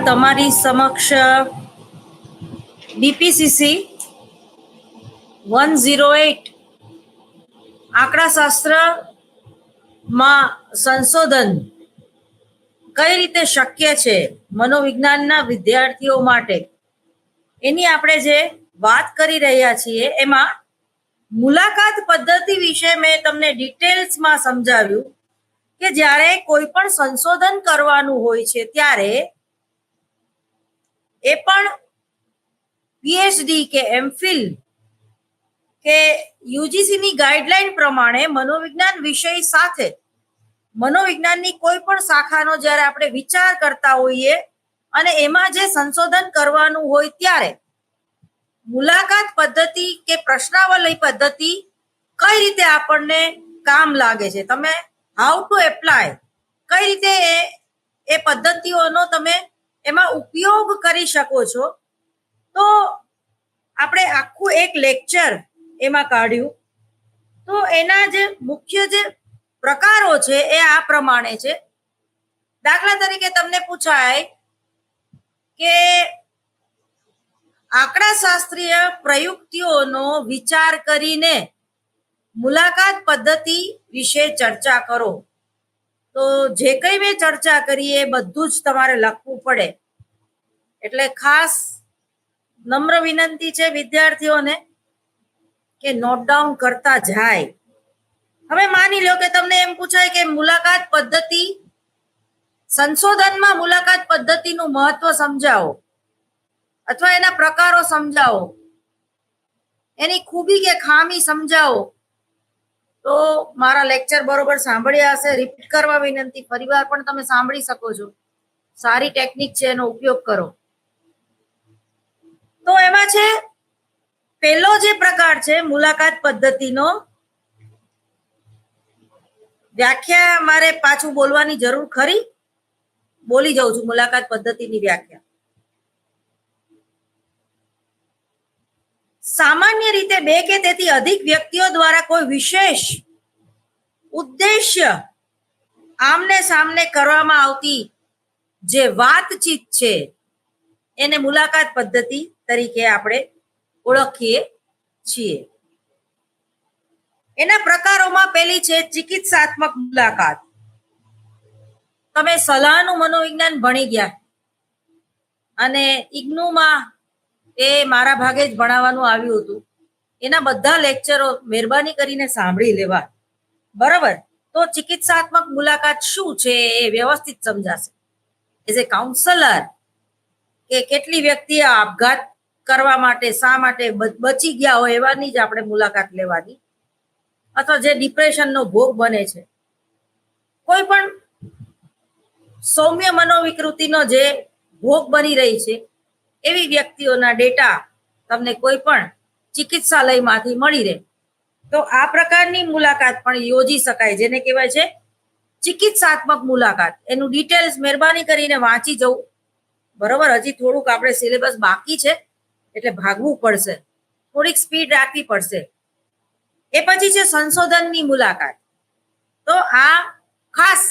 તમારી સમક્ષ બીપીસીસી 108 આંકડાશાસ્ત્રમાં સંશોધન કઈ રીતે શક્ય છે મનોવિજ્ઞાનના વિદ્યાર્થીઓ માટે, એની આપણે જે વાત કરી રહ્યા છીએ એમાં મુલાકાત પદ્ધતિ વિશે મેં તમને ડિટેલ્સમાં સમજાવ્યું કે જ્યારે કોઈ પણ સંશોધન કરવાનું હોય છે ત્યારે એ પણ પીએચડી કે એમફિલ કે યુજીસીની ગાઈડલાઈન પ્રમાણે મનોવિજ્ઞાન વિષય સાથે મનોવિજ્ઞાનની કોઈ પણ શાખાનો જ્યારે આપણે વિચાર કરતા હોઈએ અને એમાં જે સંશોધન કરવાનું હોય ત્યારે મુલાકાત પદ્ધતિ કે પ્રશ્નાવલી પદ્ધતિ કઈ રીતે આપણને કામ લાગે છે, તમે હાઉ ટુ એપ્લાય, કઈ રીતે એ પદ્ધતિઓનો તમે એમાં ઉપયોગ કરી શકો છો. તો આપણે આખું એક લેક્ચર એમાં કાઢ્યું. તો એના જે મુખ્ય જે પ્રકારો છે એ આ પ્રમાણે છે. દાખલા તરીકે તમને પૂછાય કે આંકડાશાસ્ત્રીય પ્રયુક્તિઓનો વિચાર કરીને મુલાકાત પદ્ધતિ વિશે ચર્ચા કરો. તો જે કંઈ મેં ચર્ચા કરી એ બધું જ તમારે લખવું પડે. એટલે ખાસ નમ્ર વિનંતી છે વિદ્યાર્થીઓને કે નોટ ડાઉન કરતા જાય. હવે માની લો કે તમને એમ પૂછાય કે મુલાકાત પદ્ધતિ સંશોધનમાં મુલાકાત પદ્ધતિનું મહત્વ સમજાવો અથવા એના પ્રકારો સમજાવો, એની ખૂબી કે ખામી સમજાવો. તો મારા લેક્ચર બરોબર સાંભળ્યા હશે, રિપીટ કરવા વિનંતી, ફરીવાર પણ તમે સાંભળી શકો છો. સારી ટેકનિક છે, એનો ઉપયોગ કરો. તો એમાં છે પહેલો જે પ્રકાર છે મુલાકાત પદ્ધતિનો, વ્યાખ્યા મારે પાછું બોલવાની જરૂર ખરી? બોલી જાઉં છું. મુલાકાત પદ્ધતિની વ્યાખ્યા સામાન્ય રીતે બે કે તેથી અધિક વ્યક્તિઓ દ્વારા કોઈ વિશેષ ઉદ્દેશ્ય આમને સામને કરવામાં આવતી જે વાતચીત છે એને મુલાકાત પદ્ધતિ તરીકે આપણે ઓળખીએ છીએ. એના પ્રકારોમાં પહેલી છે ચિકિત્સાત્મક મુલાકાત. તમે સલાહનું મનોવિજ્ઞાન ભણી ગયા અને ઇગ્નુમાં એ મારા ભાગે જ ભણાવવાનું આવ્યું હતું. એના બધા લેક્ચરો મહેરબાની કરીને સાંભળી લેવા, બરાબર? તો ચિકિત્સાત્મક મુલાકાત શું છે એ વ્યવસ્થિત સમજાશે. એઝ એ કાઉન્સલર કે કેટલી વ્યક્તિએ આપઘાત કરવા માટે શા માટે બચી ગયા હોય એવાની જ આપણે મુલાકાત લેવાની, અથવા જે ડિપ્રેશનનો ભોગ બને છે, કોઈ પણ સૌમ્ય મનોવિકૃતિનો જે ભોગ બની રહી છે એવી વ્યક્તિઓના ડેટા તમને કોઈ પણ ચિકિત્સાલયમાંથી મળી રહે. તો આ પ્રકારની મુલાકાત પણ યોજી શકાય, જેને કહેવાય છે ચિકિત્સાત્મક મુલાકાત. એનું ડિટેલ્સ મહેરબાની કરીને વાંચી જવું, બરોબર? હજી થોડુંક આપણે સિલેબસ બાકી છે એટલે ભાગવું પડશે, થોડીક સ્પીડ રાખવી પડશે. એ પછી છે સંશોધનની મુલાકાત. તો આ ખાસ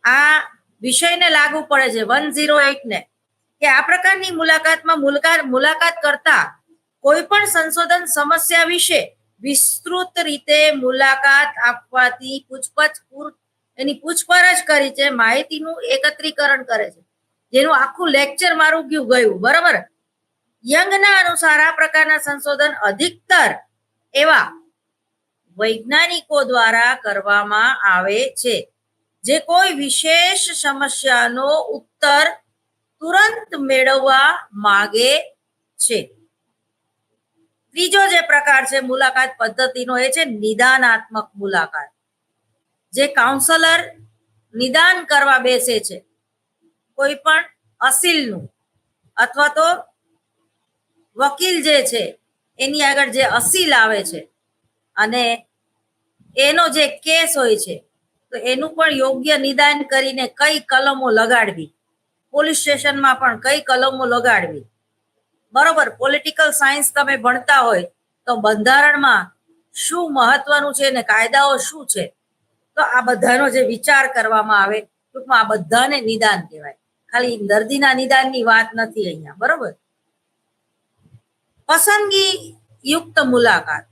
આ વિષયને લાગુ પડે છે 108 ને, કે આ પ્રકારની મુલાકાતમાં મુલાકાત કરતા કોઈ પણ સંશોધન સમસ્યા વિશે વિસ્તૃત રીતે મુલાકાત આપવાથી એની પૂછપરછ કરી છે, માહિતીનું એકત્રીકરણ કરે છે, જેનું આખું લેક્ચર મારું ગયું, બરાબર? યંગના અનુસાર આ પ્રકારના સંશોધન અધિકતર એવા વૈજ્ઞાનિકો દ્વારા કરવામાં આવે છે જે કોઈ વિશેષ સમસ્યાનો ઉત્તર તુરંત મેળવવા માંગે છે. ત્રીજો જે પ્રકાર છે મુલાકાત પદ્ધતિનો એ છે નિદાનાત્મક મુલાકાત. જે કાઉન્સલર નિદાન કરવા બેસે છે કોઈ પણ અસીલનું, અથવા તો વકીલ જે છે એની આગળ જે અસીલ આવે છે અને એનો જે કેસ હોય છે તો એનું પણ યોગ્ય નિદાન કરીને કઈ કલમો લગાડવી, પોલીસ સ્ટેશનમાં પણ કઈ કલમો લગાડવી, બરોબર? પોલિટિકલ સાયન્સ તમે ભણતા હોય તો બંધારણમાં શું મહત્વનું છે ને કાયદાઓ શું છે, તો આ બધાનો જે વિચાર કરવામાં આવે, ટૂંકમાં આ બધાને નિદાન કહેવાય. ખાલી દર્દીના નિદાનની વાત નથી અહીંયા, બરોબર. પસંદગી યુક્ત મુલાકાત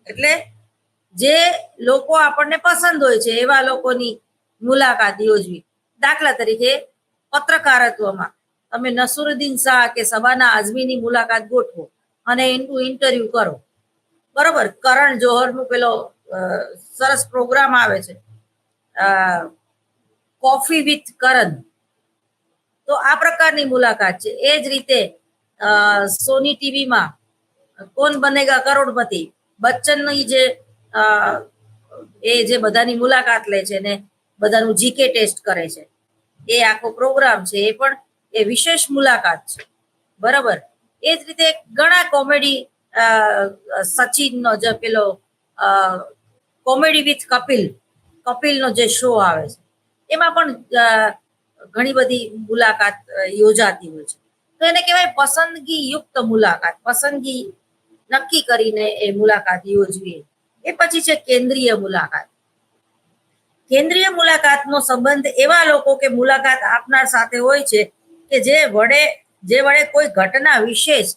એટલે જે લોકો આપણને પસંદ હોય છે એવા લોકોની મુલાકાત યોજવી. દાખલા તરીકે પત્રકારત્વમાં તમે નસરુદ્દીન શાહ કે શબાના આઝમીની મુલાકાત ગોઠવો અને એનું ઇન્ટરવ્યુ કરો, બરોબર. કરણ જોહરનું પેલો સરસ પ્રોગ્રામ આવે છે કોફી વિથ કરણ, તો આ પ્રકારની મુલાકાત છે. એ જ રીતે સોની ટીવીમાં કોણ બનેગા કરોડપતિ, બચ્ચનની જે એ જે બધાની મુલાકાત લે છે ને બધાનું જીકે ટેસ્ટ કરે છે, એ આખો પ્રોગ્રામ છે, એ પણ એ વિશેષ મુલાકાત છે, બરાબર. એ જ રીતે ઘણા કોમેડી સચિનનો જે પેલો કોમેડી વિથ કપિલનો જે શો આવે છે એમાં પણ ઘણી બધી મુલાકાત યોજાતી હોય છે. તો એને કહેવાય પસંદગી યુક્ત મુલાકાત. પસંદગી નક્કી કરીને એ મુલાકાત યોજવી. એ પછી છે કેન્દ્રીય મુલાકાત. કેન્દ્રીય મુલાકાતનો સંબંધ એવા લોકો કે મુલાકાત આપનાર સાથે હોય છે કે જે વડે કોઈ ઘટના વિશેષ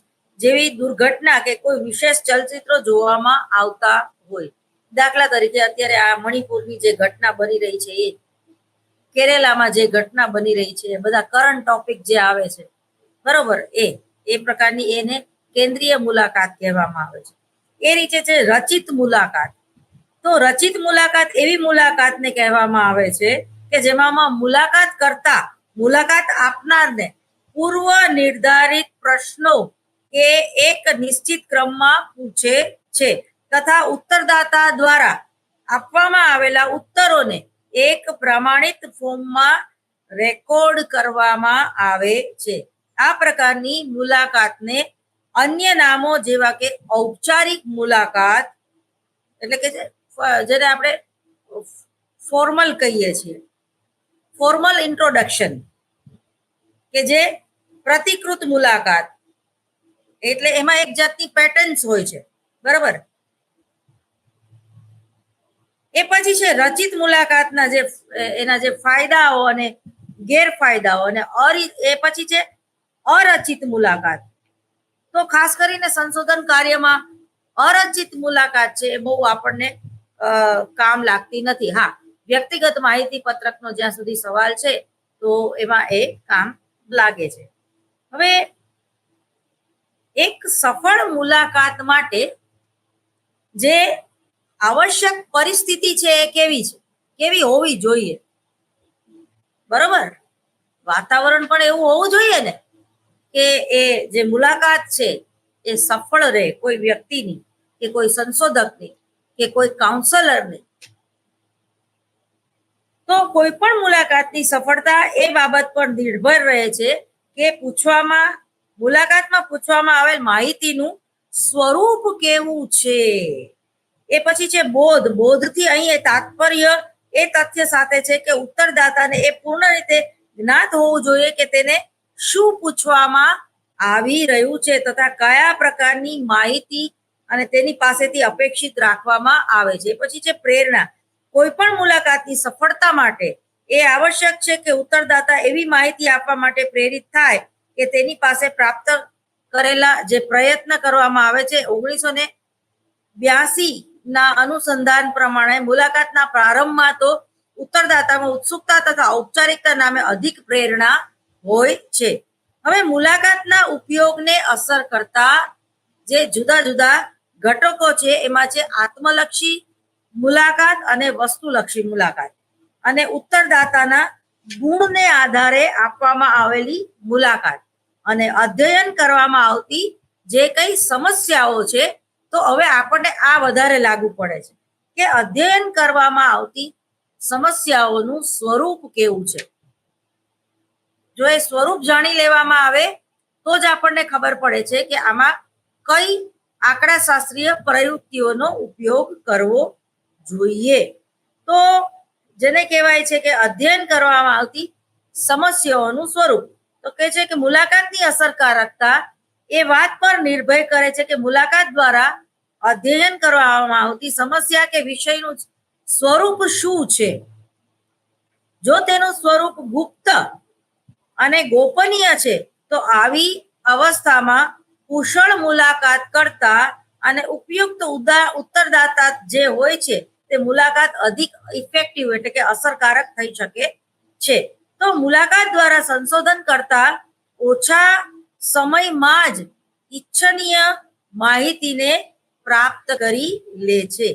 જેવી દુર્ઘટના કે કોઈ વિશેષ ચલચિત્રો જોવામાં આવતા હોય. દાખલા તરીકે અત્યારે આ મણિપુરની જે ઘટના બની રહી છે, એ કેરેલામાં જે ઘટના બની રહી છે, બધા કરંટ ટોપિક જે આવે છે, બરોબર, એ પ્રકારની એને કેન્દ્રીય મુલાકાત કહેવામાં આવે છે. એ રીતે છે રચિત મુલાકાત. તો રચિત મુલાકાત એવી મુલાકાતને કહેવામાં આવે છે કે જેમાં મુલાકાત કરતા મુલાકાત આપનારને પૂર્વ નિર્ધારિત પ્રશ્નો કે એક નિશ્ચિત ક્રમમાં પૂછે છે તથા ઉત્તરદાતા દ્વારા આપવામાં આવેલા ઉત્તરોને એક પ્રમાણિત ફોર્મમાં રેકોર્ડ કરવામાં આવે છે. આ પ્રકારની મુલાકાતને અન્ય નામો જેવા કે ઔપચારિક મુલાકાત એટલે કે જેને આપણે ફોર્મલ કહીએ છીએ, ફોર્મલ ઇન્ટ્રોડક્શન, કે જે પ્રતિકૃત મુલાકાત એટલે એમાં એક જાતની પેટર્ન્સ હોય છે, બરાબર. એ પછી છે રચિત મુલાકાતના જે એના જે ફાયદાઓ અને ગેરફાયદાઓ, અને એ પછી છે અરચિત મુલાકાત. તો ખાસ કરીને સંશોધન કાર્યમાં અરચિત મુલાકાત છે એ બહુ આપણને કામ લાગતી નથી. હા, વ્યક્તિગત માહિતી પત્રકનો જ્યાં સુધી સવાલ છે તો એમાં એ કામ લાગે છે. હવે એક સફળ મુલાકાત માટે જે આવશ્યક પરિસ્થિતિ છે એ કેવી હોવી જોઈએ, બરોબર. વાતાવરણ પણ એવું હોવું જોઈએ ને કે એ જે મુલાકાત છે એ સફળ રહે, કોઈ વ્યક્તિની કે કોઈ સંશોધકની કે કોઈ કાઉન્સેલરની. તો કોઈ પણ મુલાકાતની સફળતા એ બાબત પર નિર્ભર રહે છે કે મુલાકાતમાં પૂછવામાં આવેલ માહિતીનું સ્વરૂપ કેવું છે. એ પછી છે બોધથી અહીં તાત્પર્ય એ તથ્ય સાથે છે કે ઉત્તરદાતાને એ પૂર્ણ રીતે જ્ઞાત હોવું જોઈએ કે તેને શું પૂછવામાં આવી રહ્યું છે તથા કયા પ્રકારની માહિતી અને તેની પાસેથી અપેક્ષિત રાખવામાં આવે છે. પછી છે પ્રેરણા. કોઈ પણ મુલાકાતની સફળતા માટે એ આવશ્યક છે કે ઉત્તરદાતા એવી માહિતી આપવા માટે પ્રેરિત થાય કે તેની પાસે પ્રાપ્ત કરેલા જે પ્રયત્ન કરવામાં આવે છે 1982 ના અનુસંધાન પ્રમાણે મુલાકાતના પ્રારંભમાં તો ઉત્તરદાતામાં ઉત્સુકતા તથા ઔપચારિકતા નામે અધિક પ્રેરણા હોય છે. હવે મુલાકાતના ઉપયોગને અસર કરતા જે જુદા જુદા ઘટકો છે એમાં છે આત્મલક્ષી મુલાકાત અને વસ્તુલક્ષી મુલાકાત, અને ઉત્તરદાતાના ગુણને આધારે આપવામાં આવેલી મુલાકાત, અને અધ્યયન કરવામાં આવતી જે કઈ સમસ્યાઓ છે. તો હવે આપણને આ વધારે લાગુ પડે છે કે અધ્યયન કરવામાં આવતી સમસ્યાઓનું સ્વરૂપ કેવું છે. જો એ સ્વરૂપ જાણી લેવામાં આવે તો જ આપણને ખબર પડે છે કે આમાં કઈ આંકડાશાસ્ત્રીય પ્રવૃત્તિઓનો ઉપયોગ કરવો જોઈએ. તો જેને કહેવાય છે કે અધ્યયન કરવામાં આવતી સમસ્યાઓનું સ્વરૂપ. તો કે છે કે મુલાકાતની અસરકારકતા એ વાત પર નિર્ભર કરે છે કે મુલાકાત દ્વારા અધ્યયન કરવામાં આવતી સમસ્યા કે વિષયનું સ્વરૂપ શું છે. જો તેનું સ્વરૂપ ગુપ્ત અને ગોપનીય છે તો આવી અવસ્થામાં કુશળ મુલાકાત કરતા અને ઉપયુક્ત ઉત્તરદાતા જે હોય છે તે મુલાકાત અધિક ઇફેક્ટિવ એટલે કે અસરકારક થઈ શકે છે. તો મુલાકાત દ્વારા સંશોધન કરતા ઓછા સમયમાં જ ઈચ્છનીય માહિતીને પ્રાપ્ત કરી લે છે.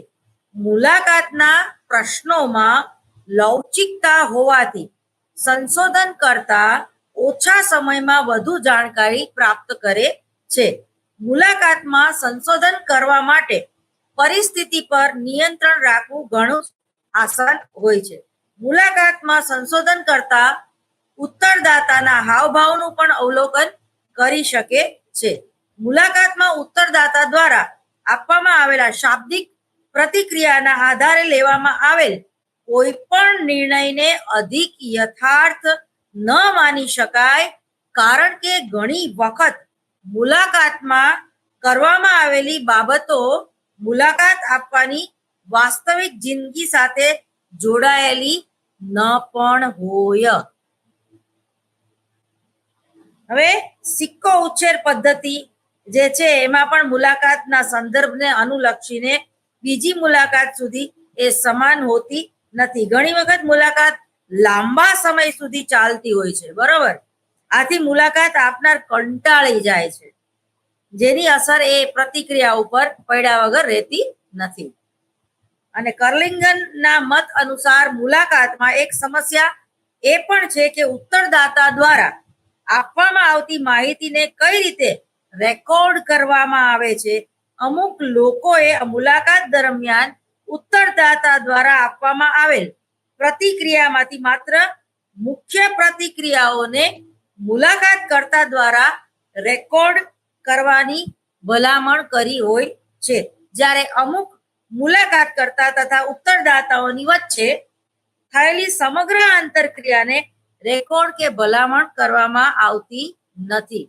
મુલાકાતના પ્રશ્નોમાં લવચિકતા હોવાથી સંશોધન કરતા ઓછા સમયમાં વધુ જાણકારી પ્રાપ્ત કરે છે. મુલાકાતમાં સંશોધન કરવા માટે પરિસ્થિતિ પર નિયંત્રણ રાખવું ઘણું આસાન હોય છે. મુલાકાતમાં સંશોધન કરતા ઉત્તરદાતાના હાવભાવનું પણ અવલોકન કરી શકે છે. મુલાકાતમાં ઉત્તરદાતા દ્વારા આપવામાં આવેલા શાબ્દિક પ્રતિક્રિયાના આધારે લેવામાં આવેલ કોઈ પણ નિર્ણયને અધિક યથાર્થ ન માની શકાય, કારણ કે ઘણી વખત મુલાકાતમાં કરવામાં આવેલી બાબતો મુલાકાત આપવાની વાસ્તવિક જિંદગી સાથે જોડાયેલી ન પણ હોય. હવે સિક્કો ઉછેર પદ્ધતિ જે છે એમાં પણ મુલાકાતના સંદર્ભને અનુલક્ષીને બીજી મુલાકાત સુધી એ સમાન હોતી નથી. ઘણી વખત મુલાકાત લાંબા સમય સુધી ચાલતી હોય છે, બરોબર. આથી મુલાકાત આપનાર કંટાળી જાય છે, જેની અસર એ પ્રતિક્રિયા ઉપર પડ્યા વગર રહેતી નથી. અને કર્લિંગનના મત અનુસાર મુલાકાતમાં એક સમસ્યા એ પણ છે કે ઉત્તરદાતા દ્વારા આપવામાં આવતી માહિતીને કઈ રીતે રેકોર્ડ કરવામાં આવે છે. અમુક લોકોએ મુલાકાત દરમિયાન ઉત્તરદાતા દ્વારા આપવામાં આવેલ પ્રતિક્રિયામાંથી માત્ર મુખ્ય પ્રતિક્રિયાઓને મુલાકાત કર્તા દ્વારા રેકોર્ડ કરવાની ભલામણ કરી હોય છે, જ્યારે અમુક મુલાકાત કરતા તથા ઉત્તરદાતાઓની વચ્ચે થયેલી સમગ્ર આંતરક્રિયાને રેકોર્ડ કે ભલામણ કરવામાં આવતી નથી.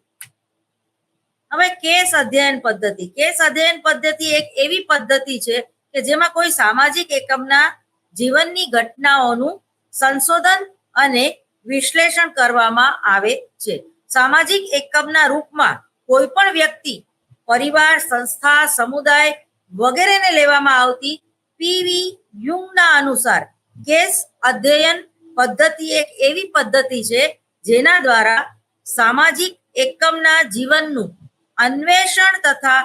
હવે કેસ અધ્યયન પદ્ધતિ. કેસ અધ્યયન પદ્ધતિ એક એવી પદ્ધતિ છે કે જેમાં કોઈ સામાજિક એકમના જીવનની ઘટનાઓનું સંશોધન અને વિશ્લેષણ કરવામાં આવે છે. સામાજિક એકમના રૂપમાં કોઈ પણ વ્યક્તિ, પરિવાર, સંસ્થા, સમુદાય વગેરેને લેવામાં આવતી પીવી યુંગના અનુસાર કેસ અધ્યયન પદ્ધતિ એક એવી પદ્ધતિ છે જેના દ્વારા સામાજિક એકમના જીવનનું અન્વેષણ તથા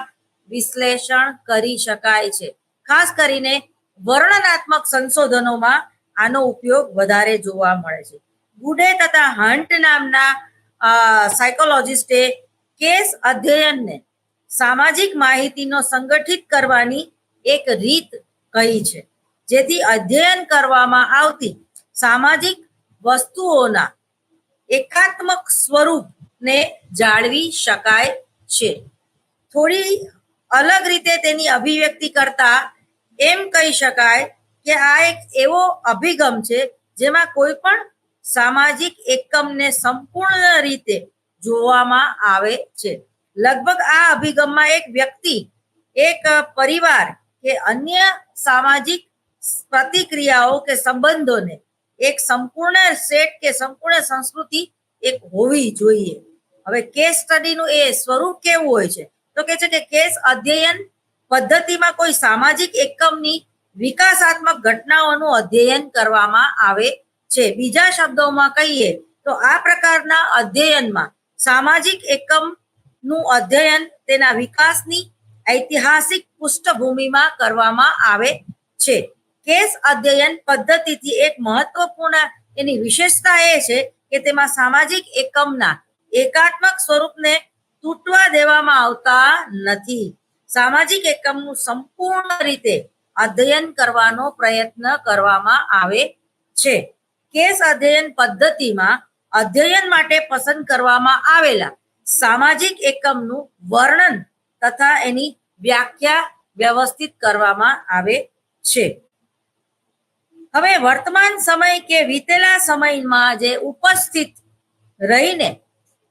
વિશ્લેષણ કરી શકાય છે. ખાસ કરીને વર્ણનાત્મક સંશોધનોમાં આનો ઉપયોગ વધારે જોવા મળે છે. ગુડે તથા હન્ટ નામના સાયકોલોજિસ્ટે કેસ અધ્યયનને સામાજિક માહિતીનો સંગઠિત કરવાની એક રીત કહી છે, જેથી અધ્યયન કરવામાં આવતી સામાજિક વસ્તુઓના એકાત્મક સ્વરૂપને જાળવી શકાય છે. થોડી અલગ રીતે તેની અભિવ્યક્તિ કરતા એમ કહી શકાય કે આ એક એવો અભિગમ છે જેમાં કોઈ પણ સામાજિક એકમને સંપૂર્ણ રીતે જોવામાં આવે છે. લગભગ આ અભિગમમાં એક વ્યક્તિ, એક પરિવાર કે અન્ય સામાજિક પ્રતિક્રિયાઓ કે સંબંધોને એક સંપૂર્ણ સેટ કે સંપૂર્ણ સંસ્કૃતિ એક હોવી જોઈએ. હવે કેસ સ્ટડીનું એ સ્વરૂપ કેવું હોય છે તો કે છે કે કેસ અધ્યયન પદ્ધતિમાં કોઈ સામાજિક એકમની વિકાસાત્મક ઘટનાઓનું અધ્યયન કરવામાં આવે છે. બીજા શબ્દોમાં કહીએ તો આ પ્રકારના અધ્યયનમાં સામાજિક એકમનું અધ્યયન તેના વિકાસની ઐતિહાસિક પૃષ્ઠભૂમિમાં કરવામાં આવે છે. કેસ અધ્યયન પદ્ધતિથી એક મહત્વપૂર્ણ એની વિશેષતા એ છે કે તેમાં સામાજિક એકમના એકાત્મક સ્વરૂપને તૂટવા દેવામાં આવતા નથી. સામાજિક એકમનું સંપૂર્ણ રીતે અધ્યયન કરવાનો પ્રયત્ન કરવામાં આવે છે. કેસ અધ્યયન પદ્ધતિમાં અધ્યયન માટે પસંદ કરવામાં આવેલા સામાજિક એકમનું વર્ણન તથા એની વ્યાખ્યા વ્યવસ્થિત કરવામાં આવે છે. હવે વર્તમાન સમય કે વીતેલા સમયમાં જે ઉપસ્થિત રહીને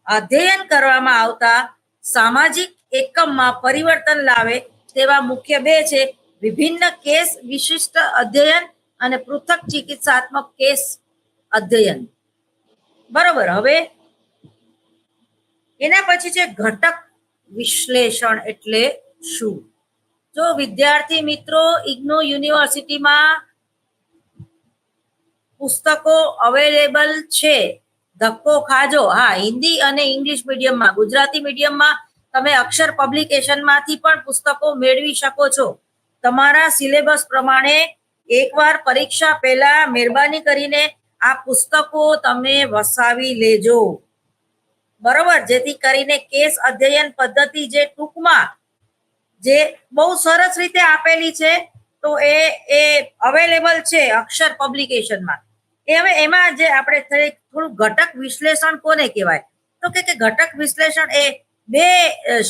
અધ્યયન કરવામાં આવતા સામાજિક એકમમાં પરિવર્તન લાવે તેવા મુખ્ય બે છે: વિભિન્ન કેસ વિશિષ્ટ અધ્યયન અને પૃથક ચિકિત્સાત્મક કેસ અધ્યયન. બરોબર. હવે એના પછી છે ઘટક વિશ્લેષણ એટલે શું? જો વિદ્યાર્થી મિત્રો ઇગ્નો યુનિવર્સિટીમાં પુસ્તકો અવેલેબલ છે, ધક્કો ખાજો. હા, હિન્દી અને ઇંગ્લિશ મીડિયમમાં, ગુજરાતી મીડિયમમાં તમે અક્ષર પબ્લિકેશનમાંથી પણ પુસ્તકો મેળવી શકો છો. તમારા સિલેબસ પ્રમાણે એકવાર પરીક્ષા પહેલા મહેરબાની કરીને આ પુસ્તકો તમે વસાવી લેજો, બરોબર, જેથી કરીને કેસ અધ્યયન પદ્ધતિ જે ટૂંકમાં જે બહુ સરસ રીતે આપેલી છે, તો એ અવેલેબલ છે અક્ષર પબ્લિકેશનમાં. એ હવે એમાં જે આપણે થોડું ઘટક વિશ્લેષણ કોને કહેવાય, તો કે ઘટક વિશ્લેષણ એ બે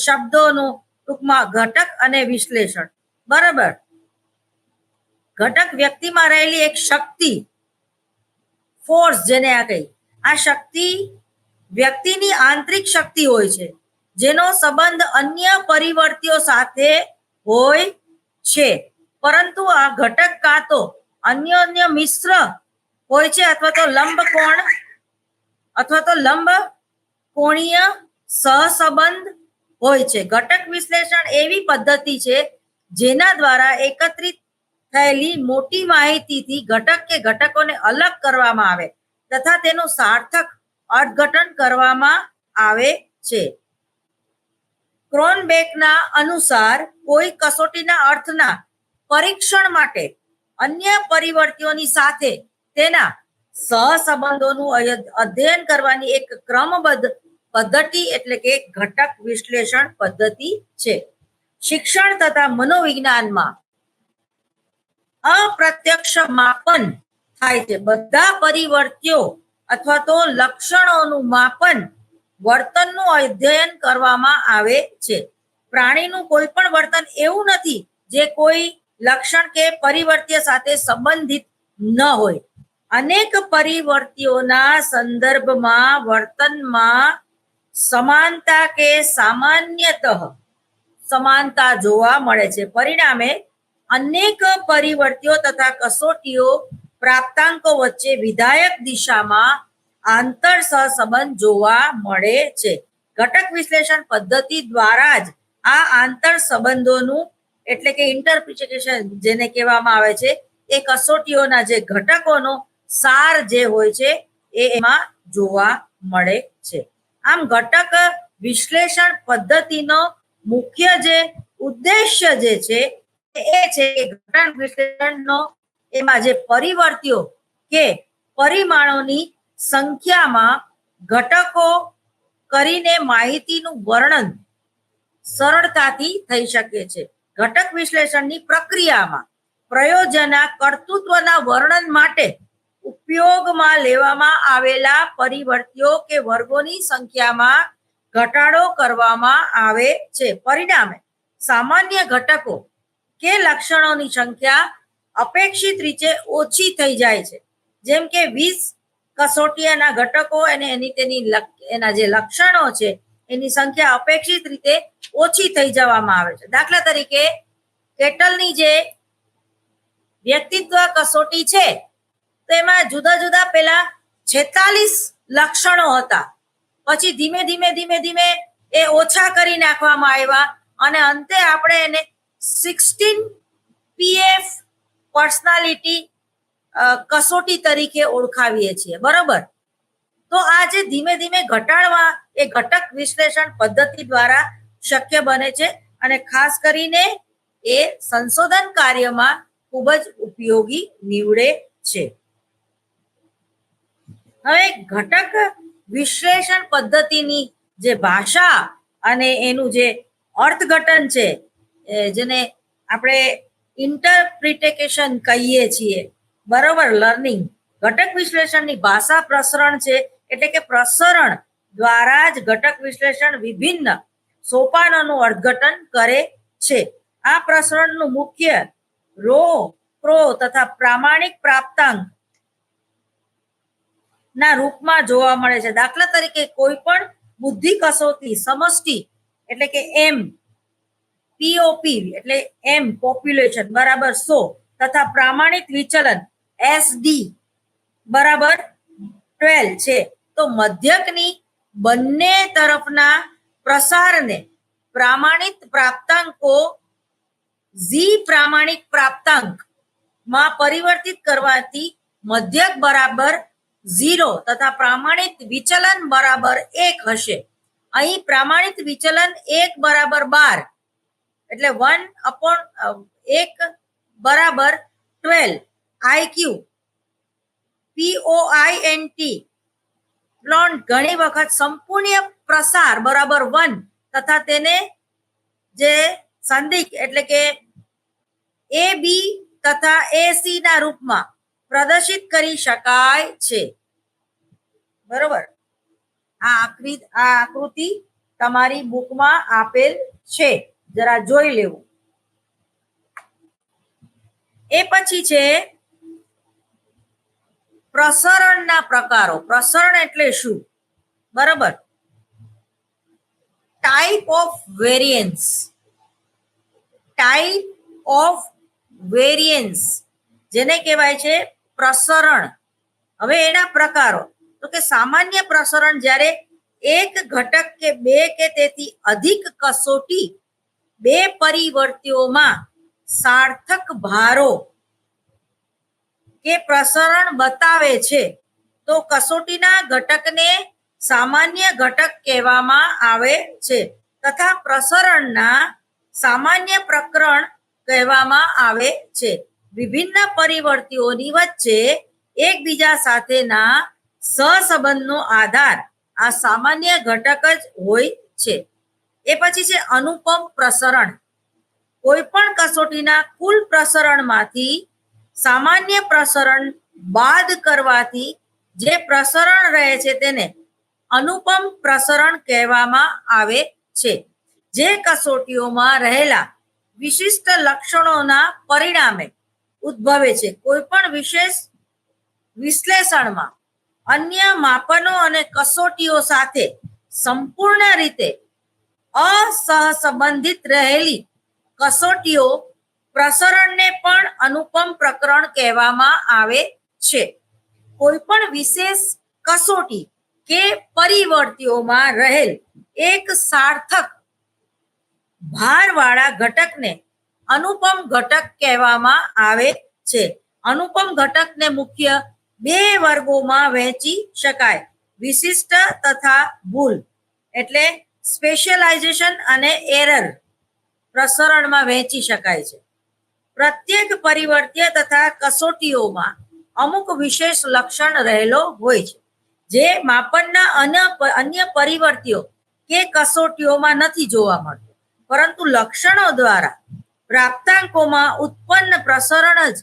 શબ્દોનું ટૂંકમાં ઘટક અને વિશ્લેષણ, બરાબર. ઘટક વ્યક્તિમાં રહેલી એક શક્તિ, ફોર્સ જેને આ કહી, આ શક્તિ વ્યક્તિની આંતરિક શક્તિ હોય છે, જેનો સંબંધ અન્ય પરિવર્તીઓ સાથે હોય છે. પરંતુ આ ઘટક કાં તો અન્ય મિશ્ર હોય છે અથવા તો લંબ કોણીય સહસંબંધ હોય છે. ઘટક વિશ્લેષણ એવી પદ્ધતિ છે જેના દ્વારા એકત્રિત થયેલી મોટી માહિતીથી ઘટક કે ઘટકોને અલગ કરવામાં આવે તથા તેનું સાર્થક અર્થઘટન કરવામાં આવે છે. ક્રોનબેકના અનુસાર કોઈ કસોટીના અર્થના પરીક્ષણ માટે અન્ય પરિવર્તીઓની સાથે તેના સહસંબંધોનું અધ્યયન કરવાની એક ક્રમબદ્ધ પદ્ધતિ એટલે કે ઘટક વિશ્લેષણ પદ્ધતિ છે. શિક્ષણ તથા મનોવિજ્ઞાનમાં અપ્રત્યક્ષ માપન થાય છે. બધા પરિવર્તીઓ અથવા તો લક્ષણોનું માપન, વર્તનનું અધ્યયન કરવામાં આવે છે. પ્રાણીનું કોઈ પણ વર્તન એવું નથી જે કોઈ લક્ષણ કે પરિવર્તીય સાથે સંબંધિત ન હોય. અનેક પરિવર્તીઓના સંદર્ભમાં વર્તનમાં સમાનતા કે સામાન્યતઃ સમાનતા જોવા મળે છે. પરિણામે અનેક પરિવર્તીઓ તથા કસોટીઓ પ્રાપ્તાંકો વચ્ચે વિધાયક દિશામાં આંતર સહસંબંધ જોવા મળે છે. ઘટક વિશ્લેષણ પદ્ધતિ દ્વારા જ આ આંતર સંબંધોનું એટલે કે ઇન્ટરપ્રિટેશન જેને કહેવામાં આવે છે, એ કસોટીઓના જે ઘટકોનો સાર જે હોય છે એ એમાં જોવા મળે છે. આમ ઘટક વિશ્લેષણ પદ્ધતિનો મુખ્ય જે ઉદ્દેશ્ય જે છે એ છે કે ઘટક વિશ્લેષણનો એમાં જે પરિવર્તીઓ કે પરિમાણોની સંખ્યામાં ઘટકો કરીને માહિતીનું વર્ણન સરળતાથી થઈ શકે છે. ઘટક વિશ્લેષણની પ્રક્રિયામાં પ્રયોજના કર્તૃત્વના વર્ણન માટે ઉપયોગમાં લેવામાં આવેલા પરિવર્તીઓ કે વર્ગોની સંખ્યામાં ઘટાડો કરવામાં આવે છે. પરિણામે સામાન્ય ઘટકો કે લક્ષણોની સંખ્યા અપેક્ષિત રીતે ઓછી થઈ જાય છે. જેમ કે 20 કસોટીના ઘટકો અને એના જે લક્ષણો છે એની સંખ્યા અપેક્ષિત રીતે ઓછી થઈ જવામાં આવે છે. દાખલા તરીકે કેટલની જે વ્યક્તિત્વ કસોટી છે તો એમાં જુદા જુદા પેલા 46 લક્ષણો હતા, પછી ધીમે ધીમે એ ઓછા કરી નાખવામાં આવ્યા અને અંતે આપણે એને 16 PF પર્સનાલિટી કસોટી તરીકે ઓળખાવીએ છીએ, બરોબર. તો આ જે ધીમે ઘટાડવા એ ઘટક વિશ્લેષણ પદ્ધતિ દ્વારા શક્ય બને છે અને ખાસ કરીને એ સંશોધન કાર્યમાં ખૂબ જ ઉપયોગી નીવડે છે. હવે ઘટક વિશ્લેષણ પદ્ધતિની જે ભાષા અને એનું જે અર્થઘટન છે, જેને આપણે ઇન્ટરપ્રિટેશન કહીએ છીએ, બરોબર, લર્નિંગ. ઘટક વિશ્લેષણની ભાષા પ્રસરણ છે એટલે કે પ્રસરણ દ્વારા જ ઘટક વિશ્લેષણ વિભિન્ન સોપાનોનું અર્થઘટન કરે છે. આ પ્રસરણનું મુખ્ય રો, પ્રો તથા પ્રામાણિક પ્રાપ્તાંક ના રૂપમાં જોવા મળે છે. દાખલા તરીકે કોઈ પણ બુદ્ધિ કસોટી સમષ્ટિ એટલે કે એમ, પીઓપી એટલે એમ પોપ્યુલેશન બરાબર 100 તથા પ્રામાણિક વિચલન SD બરાબર 12 છે. તો મધ્યકની બંને તરફના પ્રસારને પ્રમાણિત પ્રાપ્તાંકો ઝી પ્રામાણિક પ્રાપ્તાંક માં પરિવર્તિત કરવાથી મધ્યક બરાબર 0 તથા પ્રમાણિત વિચલન બરાબર 1 હશે. અહીં પ્રમાણિત વિચલન 1 બરાબર 12 એટલે 1/1 બરાબર 12 IQ POINT ઘણી વખત સંપૂર્ણ પ્રસાર બરાબર 1 તથા તેને જે સંદિગ્ધ એટલે કે AB તથા AC ના રૂપમાં પ્રદર્શિત કરી શકાય છે. બરોબર, આ આકૃતિ તમારી બુકમાં આપેલ છે, જરા જોઈ લેવું. એ પછી છે પ્રસરણના પ્રકારો. પ્રસરણ એટલે શું? બરાબર, type of variance. Type of variance જેને કહેવાય છે પ્રસરણ. હવે એના પ્રકારો તો કે સામાન્ય પ્રસરણ જ્યારે એક ઘટક કે બે કે તેથી અધિક કસોટી બે પરિવર્તીઓમાં સાર્થક ભારો કે પ્રસરણ બતાવે છે તો કસોટીના ઘટકને સામાન્ય ઘટક કહેવામાં આવે છે તથા પ્રસરણના સામાન્ય પ્રકરણ કહેવામાં આવે છે. વિભિન્ન પરિવર્તીઓની વચ્ચે એકબીજા સાથેના સહસંબંધનો આધાર આ સામાન્ય ઘટક જ હોય છે. એ પછી છે અનુપમ પ્રસરણ. કોઈ પણ કસોટીના કુલ પ્રસરણમાંથી સામાન્ય પ્રસરણ બાદ કરવાથી જે પ્રસરણ રહે છે તેને અનુપમ પ્રસરણ કહેવામાં આવે છે. જે કસોટીઓમાં રહેલા વિશિષ્ટ લક્ષણોના પરિણામે ઉદ્ભવે છે. કોઈ પણ વિશેષ વિશ્લેષણમાં અન્ય માપનો અને કસોટીઓ સાથે સંપૂર્ણ રીતે અસહસંબંધિત રહેલી કસોટીઓ પ્રસરણને પણ અનુપમ પ્રકરણ કહેવામાં આવે છે. કોઈ પણ વિશેષ કસોટી કે પરિવર્તીઓમાં રહેલ એક સાર્થક ભારવાળા ઘટકને અનુપમ ઘટક કહેવામાં આવે છે. અનુપમ ઘટકને મુખ્ય બે વર્ગોમાં વહેંચી શકાય: વિશિષ્ટ તથા ભૂલ. એટલે સ્પેશિયલાઇઝેશન અને એરર પ્રસરણમાં વહેંચી શકાય છે. પ્રત્યેક પરિવર્ત્ય તથા કસોટીઓમાં અમુક વિશેષ લક્ષણ રહેલો હોય છે જે માપનના અન્ય પરિવર્ત્યો કે કસોટીઓમાં નથી જોવા મળતો, પરંતુ લક્ષણો દ્વારા પ્રાપ્તાંકોમાં ઉત્પન્ન પ્રસરણ જ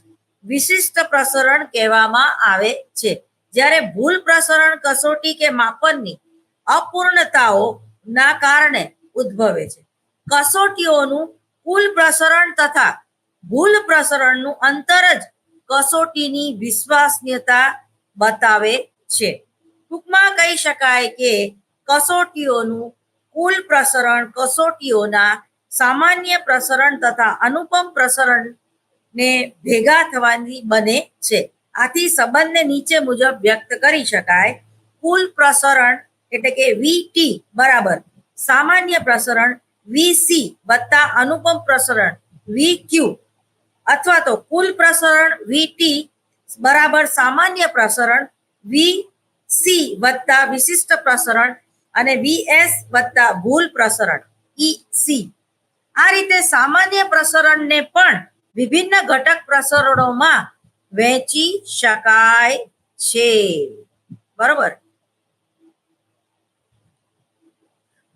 વિશિષ્ટ પ્રસરણ કહેવામાં આવે છે. જ્યારે ભૂલ પ્રસરણ કસોટી કે માપનની અપૂર્ણતાઓના કારણે ઉદ્ભવે છે. કસોટીઓનું કુલ પ્રસરણ તથા ભૂલ પ્રસરણનું અંતર જ કસોટીની વિશ્વસનીયતા બતાવે છે. ટૂંકમાં કહી શકાય કે કસોટીઓનું કુલ પ્રસરણ કસોટીઓના સામાન્ય પ્રસરણ તથા અનુપમ પ્રસરણને ભેગા થવાની બને છે. આથી સંબંધને નીચે મુજબ વ્યક્ત કરી શકાય: કુલ પ્રસરણ એટલે કે વીટી બરાબર સામાન્ય પ્રસરણ વીસી વત્તા અનુપમ પ્રસરણ વીક્યુ, અથવા તો કુલ પ્રસરણ વીટી બરાબર સામાન્ય પ્રસરણ વીસી વત્તા વિશિષ્ટ પ્રસરણ અને વીએસ વત્તા ભૂલ પ્રસરણ ઈસી. આ રીતે સામાન્ય પ્રસરણને પણ વિભિન્ન ઘટક પ્રસરણોમાં વહેંચી શકાય છે. બરોબર.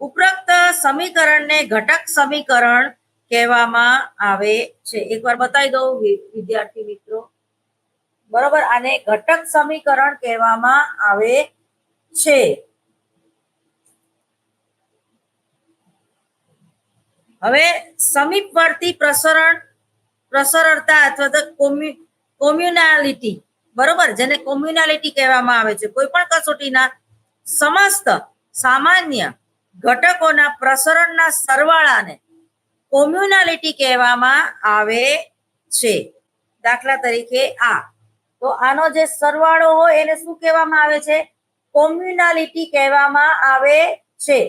ઉપરોક્ત સમીકરણને ઘટક સમીકરણ કહેવામાં આવે છે. એકવાર બતાવી દઉં વિદ્યાર્થી મિત્રો. બરોબર, આને ઘટક સમીકરણ કહેવામાં આવે છે. હવે સમીપવર્તી પ્રસરણતા અથવા તો કોમ્યુનાલિટી, બરોબર, જેને કોમ્યુનાલિટી કહેવામાં આવે છે. કોઈ પણ કસોટીના સમસ્ત સામાન્ય ઘટકોના પ્રસરણના સરવાળાને કોમ્યુનાલિટી કહેવામાં આવે છે. દાખલા તરીકે આ તો આનો જે સરવાળો હોય એને શું કહેવામાં આવે છે? કોમ્યુનાલિટી કહેવામાં આવે છે.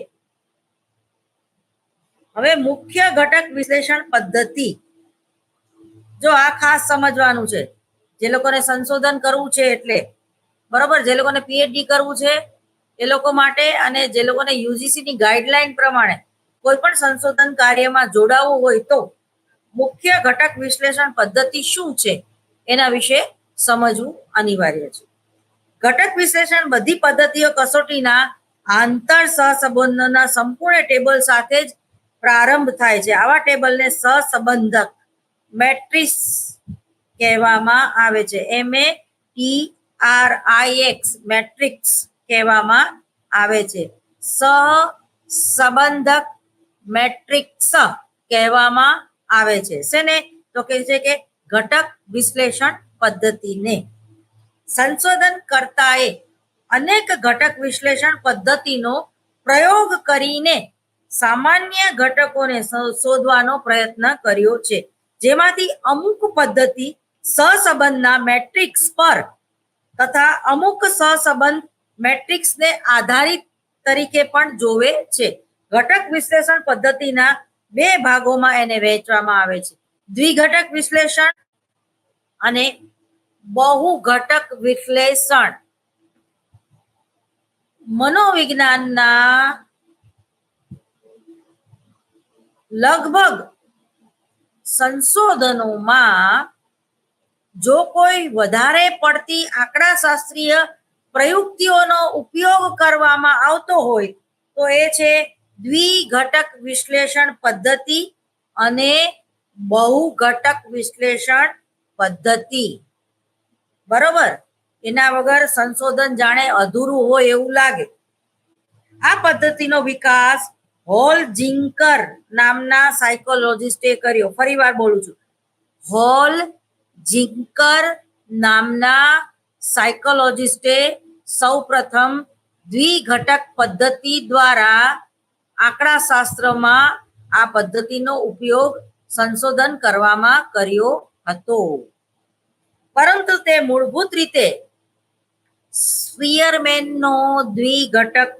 હવે મુખ્ય ઘટક વિશ્લેષણ પદ્ધતિ, જો આ ખાસ સમજવાનું છે જે લોકોને સંશોધન કરવું છે, એટલે બરોબર, જે લોકોને પીએચડી કરવું છે એ લોકો માટે, અને જે લોકોને યુજીસી ની ગાઈડલાઈન પ્રમાણે કોઈ પણ સંશોધન કાર્યમાં જોડાવવું હોય તો મુખ્ય ઘટક વિશ્લેષણ પદ્ધતિ શું છે એના વિશે સમજવું અનિવાર્ય છે. ઘટક વિશ્લેષણ બધી પદ્ધતિઓ કસોટીના આંતર સહસંબંધોના સંપૂર્ણ ટેબલ સાથે જ પ્રારંભ થાય છે. આવા ટેબલને સહસંબંધક મેટ્રિક્સ કહેવામાં આવે છે. METRIX મેટ્રિક્સ કહેવામાં આવે છે. સહસંબંધક મેટ્રિક્સ કહેવામાં આવે છે. શેને? તો કે છે કે ઘટક વિશ્લેષણ પદ્ધતિને. સંશોધનકર્તાએ અનેક ઘટક વિશ્લેષણ પદ્ધતિનો પ્રયોગ કરીને સામાન્ય ઘટકોને શોધવાનો પ્રયત્ન કર્યો છે, જેમાંથી અમુક પદ્ધતિ સહસંબંધના મેટ્રિક્સ પર તથા અમુક સહસંબંધ મેટ્રિક્સને આધારિત તરીકે પણ જોવે છે. ઘટક વિશ્લેષણ પદ્ધતિના બે ભાગોમાં એને વહેંચવામાં આવે છે: દ્વિઘટક વિશ્લેષણ અને બહુ ઘટક વિશ્લેષણ. મનોવિજ્ઞાનના લગભગ સંશોધનોમાં જો કોઈ વધારે પડતી આંકડાશાસ્ત્રીય પ્રયુક્તિઓનો ઉપયોગ કરવામાં આવતો હોય તો એ છે દ્વિઘટક વિશ્લેષણ પદ્ધતિ અને બહુઘટક વિશ્લેષણ પદ્ધતિ. બરોબર, એના વગર સંશોધન જાણે અધૂરું હોય એવું લાગે. આ પદ્ધતિનો વિકાસ હોલજિંકર નામના સાયકોલોજિસ્ટે કર્યો. ફરી વાર બોલું છું, હોલજિંકર નામના સાયકોલોજિસ્ટે સૌપ્રથમ દ્વિઘટક પદ્ધતિ દ્વારા આંકડાશાસ્ત્રમાં આ પદ્ધતિનો ઉપયોગ સંશોધન કરવામાં કર્યો હતો, પરંતુ તે મૂળભૂત રીતે સ્પીયરમેનનો દ્વિઘટક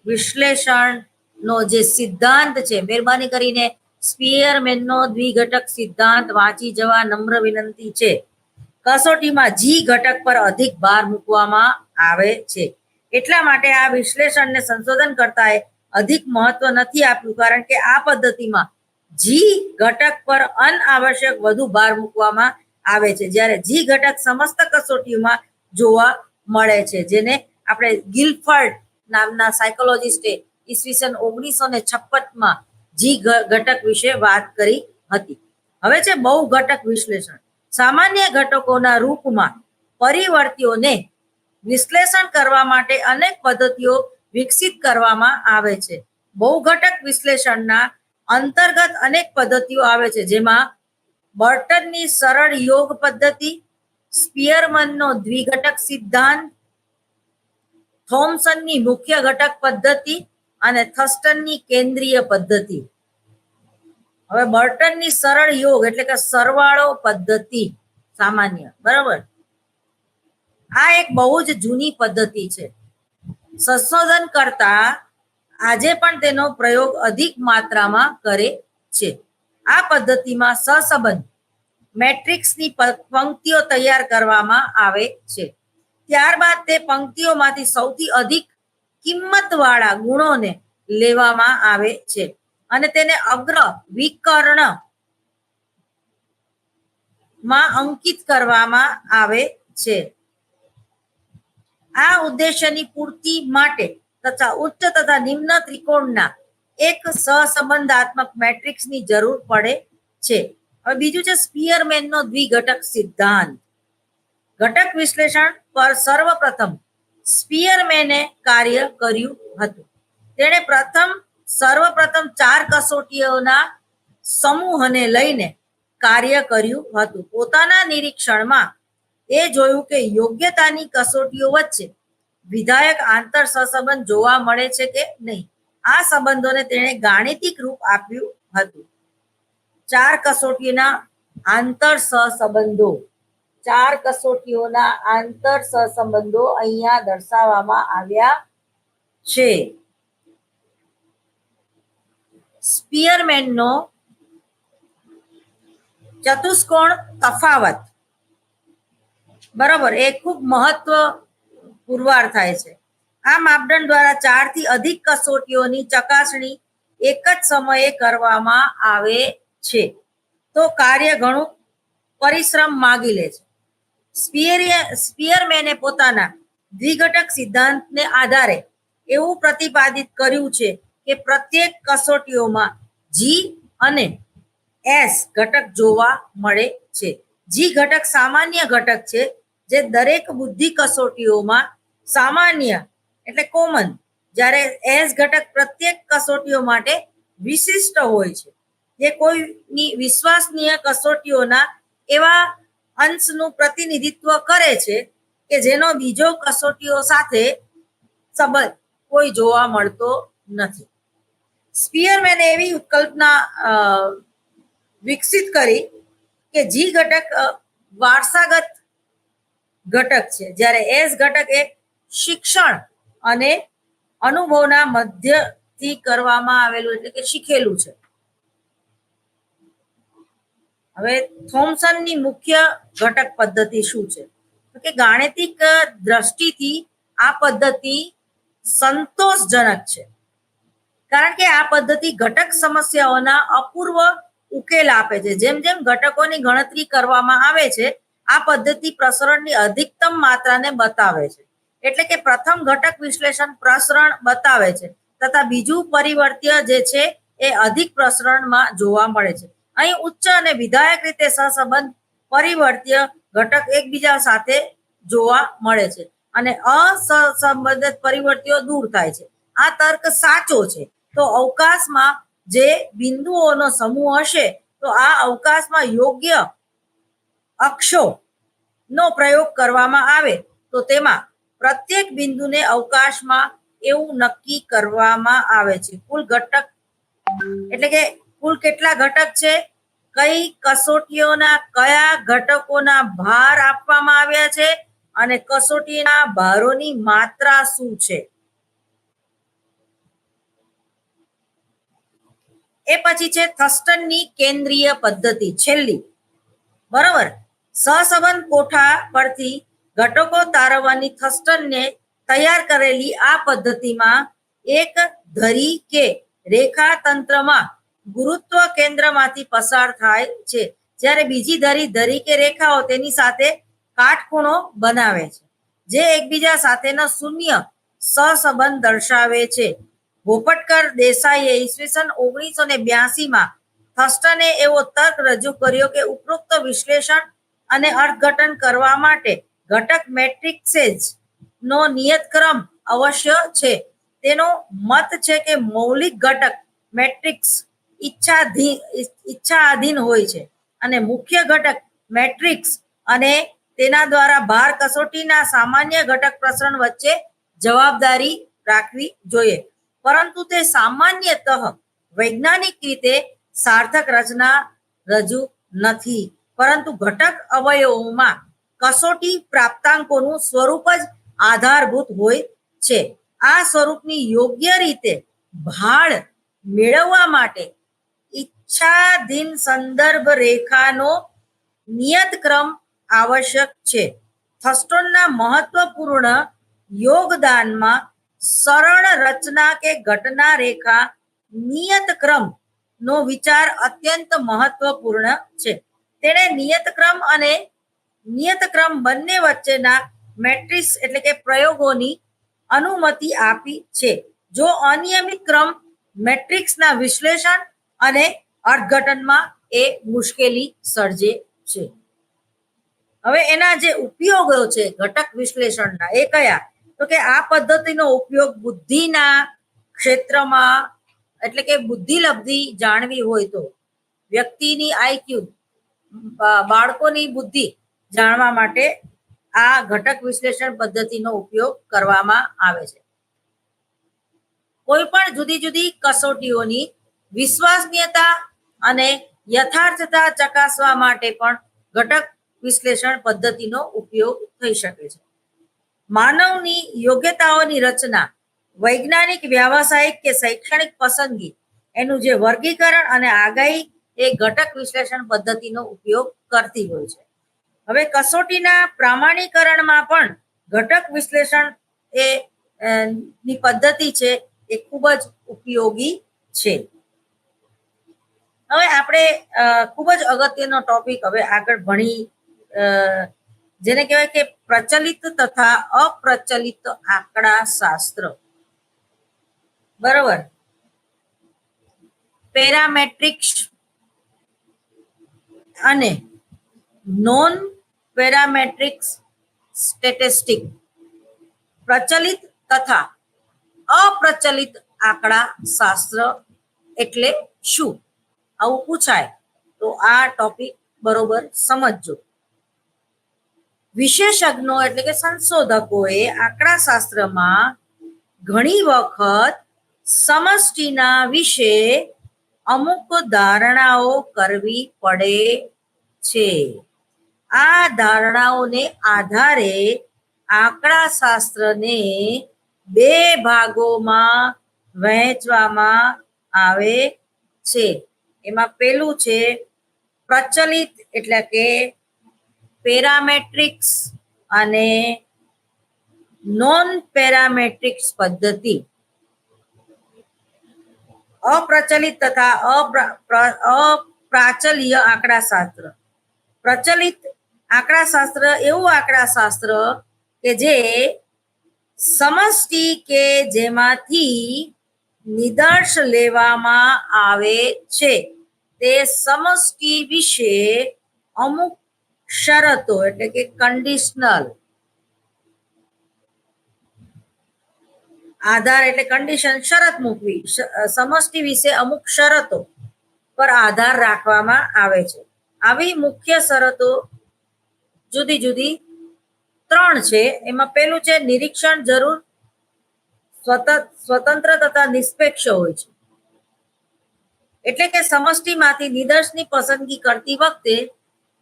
વિશ્લેષણનો જે સિદ્ધાંત છે, મહેરબાની કરીને સ્પીયરમેનનો દ્વિઘટક સિદ્ધાંત વાંચી જવા નમ્ર વિનંતી છે. કસોટીમાં જી ઘટક પર અધિક ભાર મૂકવામાં આવે છે, એટલા માટે આ વિશ્લેષણને સંશોધનકર્તાએ અધિક મહત્વ નથી આપ્યું, કારણ કે આ પદ્ધતિમાં જી ઘટક પર અનાવશ્યક વધુ ભાર મૂકવામાં આવે છે, જ્યારે જી ઘટક સમસ્ત કસોટીમાં જોવા મળે છે, જેને આપણે ગિલફર્ડ નામના સાયકોલોજિસ્ટે ઈસવીસન 1956માં જી ઘટક વિશે વાત કરી હતી. હવે છે બહુ ઘટક વિશ્લેષણ. સામાન્ય ઘટકોના રૂપમાં પરિવર્તિઓને વિશ્લેષણ કરવા માટે અનેક પદ્ધતિઓ વિકસિત કરવામાં આવે છે. બહુઘટક વિશ્લેષણના અંતર્ગત અનેક પદ્ધતિઓ આવે છે, જેમાં બર્ટનની સરળ યોગ પદ્ધતિ, સ્પીયરમનનો દ્વિઘટક સિદ્ધાંત, થોમ્સનની મુખ્ય ઘટક પદ્ધતિ અને થસ્ટનની કેન્દ્રીય પદ્ધતિ. હવે બર્ટનની સરળ યોગ એટલે કે સરવાળો પદ્ધતિ સામાન્ય, બરાબર, આ એક બહુ જ જૂની પદ્ધતિ છે. સંશોધન કરતા આજે પણ તેનો પ્રયોગ અધિક માત્રામાં કરે છે. આ પદ્ધતિમાં સહસંબંધ મેટ્રિક્સની પંક્તિઓ તૈયાર કરવામાં આવે છે. ત્યારબાદ તે પંક્તિઓમાંથી સૌથી અધિક કિંમતવાળા ગુણોને લેવામાં આવે છે અને તેને અગ્ર વિકર્ણ માં અંકિત કરવામાં આવે છે. આ ઉદ્દેશ્યની પૂર્તિ માટે તથા ઉચ્ચ તથા નિમ્ન ત્રિકોણના એક સહસંબંધાત્મક મેટ્રિક્સની જરૂર પડે છે. હવે બીજું છે સ્પીયરમેનનો દ્વિઘટક સિદ્ધાંત. ઘટક વિશ્લેષણ પર સર્વપ્રથમ સ્પીયરમેને કાર્ય કર્યું હતું. તેણે સર્વપ્રથમ 4 કસોટીઓના સમૂહને લઈને કાર્ય કર્યું હતું. પોતાના નિરીક્ષણમાં એ જોયું કે યોગ્યતાની કસોટીઓ વચ્ચે વિધાયક આંતર સહસંબંધ જોવા મળે છે કે નહીં. આ સંબંધોને તેણે ગાણિતિક રૂપ આપ્યું હતું. 4 કસોટીના આંતર સહસંબંધો. 4 કસોટીઓના આંતર સહસંબંધો અહીંયા દર્શાવવામાં આવ્યા છે. સ્પીયરમેનનો ચતુષ્કોણ તફાવત, બરાબર, એ ખૂબ મહત્વ પુરવાર થાય છે. આ માપદંડ દ્વારા 4 થી અધિક કસોટીઓની ચકાસણી એક જ સમયે કરવામાં આવે છે, તો કાર્ય ઘણું પરિશ્રમ માગી લે છે. સ્પીયરમેને પોતાના દ્વિઘટક સિદ્ધાંતને આધારે એવું પ્રતિપાદિત કર્યું છે કે પ્રત્યેક કસોટીઓમાં જી અને એસ ઘટક જોવા મળે છે. જી ઘટક સામાન્ય ઘટક છે જે દરેક બુદ્ધિ કસોટીઓમાં સામાન્ય એટલે કોમન, જ્યારે એસ ઘટક પ્રત્યેક કસોટીઓ માટે વિશિષ્ટ હોય છે, જે કોઈની વિશ્વસનીય કસોટીઓના એવા અંશનું પ્રતિનિધિત્વ કરે છે કે જેનો બીજો કસોટીઓ સાથે સંબંધ કોઈ જોવા મળતો નથી. સ્પીયરમેને એવી કલ્પના વિકસિત કરી કે જી ઘટક વારસાગત ઘટક છે, જ્યારે એસ ઘટક એ શિક્ષણ અને અનુભવના મધ્યથી કરવામાં આવેલું એટલે કે શીખેલું છે. હવે થોમ્સનની મુખ્ય ઘટક પદ્ધતિ શું છે? તો કે ગાણિતિક દ્રષ્ટિથી આ પદ્ધતિ સંતોષજનક છે, કારણ કે આ પદ્ધતિ ઘટક સમસ્યાઓના અપૂર્વ ઉકેલ આપે છે. જેમ જેમ ઘટકોની ગણતરી કરવામાં આવે છે, આ પદ્ધતિ પ્રસરણની અધિકતમ માત્રાને બતાવે છે. એટલે કે પ્રથમ ઘટક વિશ્લેષણ પ્રસરણ બતાવે છે, તથા બીજું પરિવર્ત્ય જે છે એ અધિક પ્રસરણમાં જોવા મળે છે. અહીં ઉચ્ચ અને વિધાયક રીતે સહસંબંધ પરિવર્ત્ય ઘટક એકબીજા સાથે જોવા મળે છે અને અસંબંધિત પરિવર્ત્યો દૂર થાય છે. આ તર્ક સાચો છે. તો અવકાશમાં જે બિંદુઓનો સમૂહ હશે, તો આ અવકાશમાં યોગ્ય અક્ષો નો પ્રયોગ કરવામાં આવે તો તેમાં પ્રત્યેક બિંદુને અવકાશમાં એવું નક્કી કરવામાં આવે છે કુલ ઘટક એટલે કે કુલ કેટલા ઘટક છે, કઈ કસોટીઓના કયા ઘટકોના ભાર આપવામાં આવ્યા છે અને કસોટીના ભારોની માત્રા શું છે. એ પછી છે થર્સ્ટનની કેન્દ્રીય પદ્ધતિ, છેલ્લી, બરાબર. સહસંબંધ કોઠા પરથી ઘટકો તારવવાની થર્સ્ટનને તૈયાર કરેલી આ પદ્ધતિમાં એક ધરી કે રેખા તંત્રમાં ગુરુત્વ કેન્દ્રમાંથી પસાર થાય છે, જ્યારે બીજી ધરી કે રેખાઓ તેની સાથે કાટખૂણો બનાવે છે, જે એકબીજા સાથેનો શૂન્ય સહસંબંધ દર્શાવે છે. ભોપટકર દેસાઈએ ઈસવીસન 1982માં થર્સ્ટને એવો તર્ક રજૂ કર્યો કે ઉપરોક્ત વિશ્લેષણ અને અર્થઘટન કરવા માટે ઘટક મેટ્રિક્સેસ નો નિયત ક્રમ અવશ્ય છે. તેનો મત છે કે મૌલિક ઘટક મેટ્રિક્સ ઈચ્છાધીન હોય છે અને મુખ્ય ઘટક મેટ્રિક્સ અને તેના દ્વારા ભાર કસોટીના સામાન્ય ઘટક પ્રસરણ વચ્ચે જવાબદારી રાખવી જોઈએ, પરંતુ તે સામાન્યતઃ વૈજ્ઞાનિક રીતે સાર્થક રચના રજૂ નથી, પરંતુ ઘટક અવયવોમાં કસોટી પ્રાપ્તાંકોનું સ્વરૂપ જ આધારભૂત હોય છે. આ સ્વરૂપની યોગ્ય રીતે ભાળ મેળવવા માટે ઈચ્છાધીન સંદર્ભ રેખાનો નિયત ક્રમ આવશ્યક છે. થર્સ્ટનના મહત્વપૂર્ણ યોગદાનમાં સરળ રચના કે ઘટના રેખા નિયત ક્રમ નો વિચાર અત્યંત મહત્વપૂર્ણ છે. તેણે નિયત ક્રમ અને નિયત ક્રમ બંને વચ્ચેના મેટ્રિક્સ એટલે કે પ્રયોગોની અનુમતિ આપી છે. જો અનિયમિત ક્રમ મેટ્રિક્સના વિશ્લેષણ અને અર્થઘટનમાં એ મુશ્કેલી સર્જે છે. હવે એના જે ઉપયોગો છે ઘટક વિશ્લેષણના એ કયા? તો કે આ પદ્ધતિનો ઉપયોગ બુદ્ધિના ક્ષેત્રમાં એટલે કે બુદ્ધિલબ્ધિ જાણવી હોય તો, વ્યક્તિની આઈક્યુ, બાળકોની બુદ્ધિ જાણવા માટે આ ઘટક વિશ્લેષણ પદ્ધતિનો ઉપયોગ કરવામાં આવે છે. કોઈ પણ જુદી જુદી કસોટીઓની વિશ્વસનીયતા અને યથાર્થતા ચકાસવા માટે પણ ઘટક વિશ્લેષણ પદ્ધતિનો ઉપયોગ થઈ શકે છે. માનવની યોગ્યતાઓની રચના, વૈજ્ઞાનિક, વ્યાવસાયિક કે શૈક્ષણિક પસંદગી, એનું જે વર્ગીકરણ અને આગાહી એ ઘટક વિશ્લેષણ પદ્ધતિનો ઉપયોગ કરતી હોય છે. હવે કસોટીના પ્રમાણીકરણમાં પણ ઘટક વિશ્લેષણ એ ની પદ્ધતિ છે એ ખૂબ જ ઉપયોગી છે. હવે આપણે ખૂબ જ અગત્યનો ટોપિક હવે આગળ ભણી જેને કહેવાય કે પ્રચલિત તથા અપ્રચલિત આંકડા શાસ્ત્ર. બરોબર. પેરામેટ્રિક્સ અને નોન પેરામેટ્રિક્સ સ્ટેટિસ્ટિક. પ્રચલિત તથા અપ્રચલિત આંકડા શાસ્ત્ર એટલે શું? આવું પૂછાય તો આ ટોપિક બરોબર સમજજો. વિશેષજ્ઞો એટલે કે સંશોધકોએ આંકડા શાસ્ત્રમાં ઘણી વખત સમષ્ટિના વિશે અમુક ધારણાઓ કરવી પડે છે. આ ધારણાઓને આધારે આંકડા શાસ્ત્રને બે ભાગોમાં વહેંચવામાં આવે છે. એમાં પેલું છે પ્રચલિત એટલે કે પેરામેટ્રિક્સ અને નોન પેરામેટ્રિક્સ પદ્ધતિ. અપ્રચલિત તથા અપ્રાચલ્ય આંકડા શાસ્ત્ર. પ્રચલિત આંકડા શાસ્ત્ર એવું આંકડા શાસ્ત્ર કે જે સમષ્ટિ કે જેમાંથી નિદર્શ લેવામાં આવે છે તે સમષ્ટિ વિશે અમુક શરતો એટલે કે કન્ડિશનલ આધાર એટલે કન્ડિશન શરત મૂકવી, સમષ્ટિ વિશે અમુક શરતો પર આધાર રાખવામાં આવે છે. આવી મુખ્ય શરતો જુદી જુદી ત્રણ છે. એમાં પેલું છે નિરીક્ષણ જરૂર સ્વતંત્ર તથા નિષ્પક્ષ હોય છે. એટલે કે સમષ્ટિમાંથી નિદર્શની પસંદગી કરતી વખતે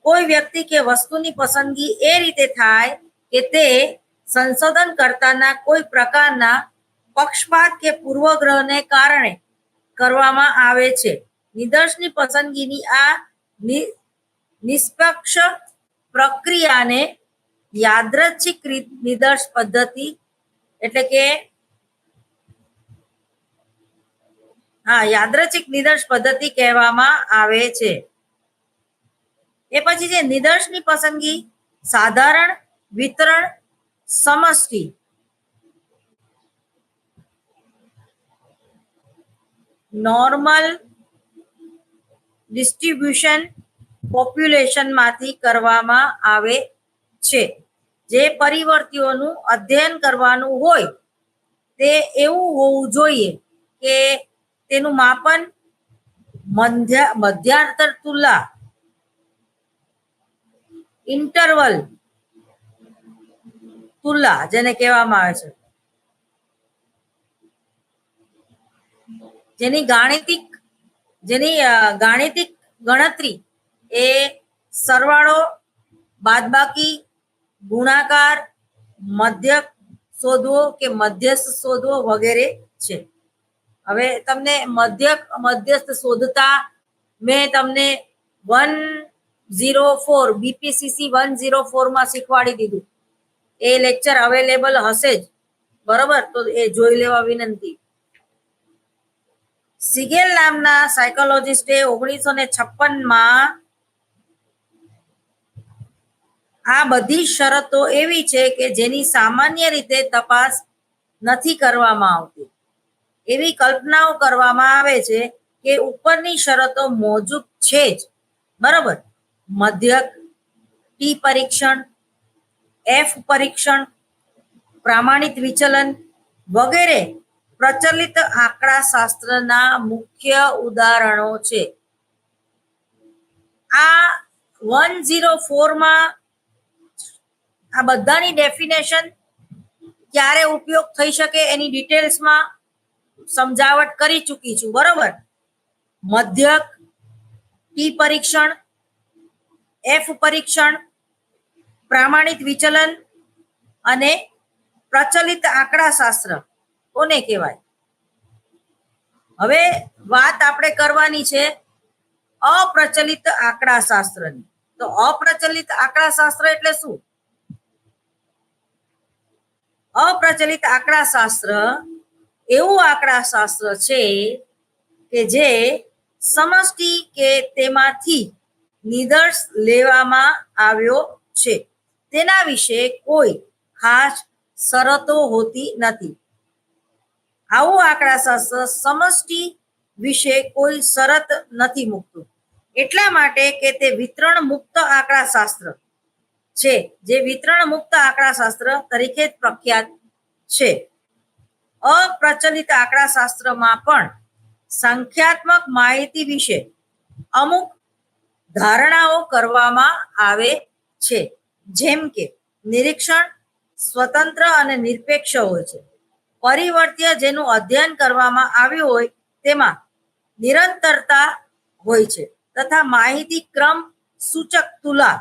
કોઈ વ્યક્તિ કે વસ્તુની પસંદગી એ રીતે થાય કે તે સંશોધન કરતાના કોઈ પ્રકારના પક્ષપાત કે પૂર્વગ્રહને કારણે કરવામાં આવે છે. નિદર્શની પસંદગીની આ નિષ્પક્ષ પ્રક્રિયાને યાદચ્છિક નિદર્શ પદ્ધતિ એટલે કે યાદચ્છિક નિદર્શ પદ્ધતિ કહેવામાં આવે છે. એ પછી છે નિદર્શની પસંદગી સાધારણ વિતરણ સમષ્ટિ. નોર્મલ ડિસ્ટ્રીબ્યુશન પોપ્યુલેશનમાંથી કરવામાં આવે છે. જે પરિવર્તિઓનું અધ્યયન કરવાનું હોય તે એવું હોવું જોઈએ કે તેનું માપન મધ્યાંતર તુલના ઇન્ટરવલ તુલના જેને કહેવામાં આવે છે, જેની ગાણિતિક ગણતરી એ સરવાળો, બાદબાકી, ગુણાકાર, મધ્યક શોધવો કે મધ્યસ્થ શોધવો વગેરે છે. હવે તમને મધ્યસ્થ શોધતા મેં તમને 104 બીપીસીસી 104 માં શીખવાડી દીધું. એ લેક્ચર અવેલેબલ હશે જ, બરોબર? તો એ જોઈ લેવા વિનંતી. સિગેલ નામના સાયકોલોજિસ્ટે 1956માં આ બધી શરતો એવી છે કે જેની સામાન્ય રીતે તપાસ નથી કરવામાં આવતી એવી કલ્પનાઓ કરવામાં આવે છે કે ઉપરની શરતો મોજૂદ છે જ, બરાબર? મધ્યક, ટી પરીક્ષણ, એફ પરીક્ષણ, પ્રામાણિક વિચલન વગેરે પ્રચલિત આંકડા શાસ્ત્રના મુખ્ય ઉદાહરણો છે. આ 104માં આ બધાની ડેફિનેશન ક્યારે ઉપયોગ થઈ શકે એની ડિટેલ્સમાં સમજાવટ કરી ચૂકી છું, બરોબર? મધ્યક, ટી પરીક્ષણ, એફ પરીક્ષણ, પ્રામાણિક વિચલન અને પ્રચલિત આંકડાશાસ્ત્ર કોને કહેવાય? હવે વાત આપણે કરવાની છે અપ્રચલિત આંકડાશાસ્ત્રની. તો અપ્રચલિત આંકડાશાસ્ત્ર એટલે શું? અપ્રચલિત આંકડાશાસ્ત્ર એવું આંકડાશાસ્ત્ર છે કે જે સમષ્ટિ કે તેમાંથી નિદર્શ લેવામાં આવ્યો છે. તેના વિશે કોઈ ખાસ શરતો હોતી નથી. આવું આંકડાશાસ્ત્ર સમષ્ટિ વિશે કોઈ શરત નથી મૂકતું, એટલા માટે કે તે વિતરણ મુક્ત આંકડાશાસ્ત્ર છે, જે વિતરણ મુક્ત આંકડાશાસ્ત્ર તરીકે પ્રખ્યાત છે. અપ્રચલિત આંકડાશાસ્ત્રમાં પણ સંખ્યાત્મક માહિતી વિશે અમુક ધારણાઓ કરવામાં આવે છે, જેમ કે નિરીક્ષણ સ્વતંત્ર અને નિરપેક્ષ હોય છે. પરિવર્ત્ય જેનું અધ્યયન કરવામાં આવ્યું હોય તેમાં નિરંતરતા હોય છે તથા માહિતી ક્રમ સૂચક તુલા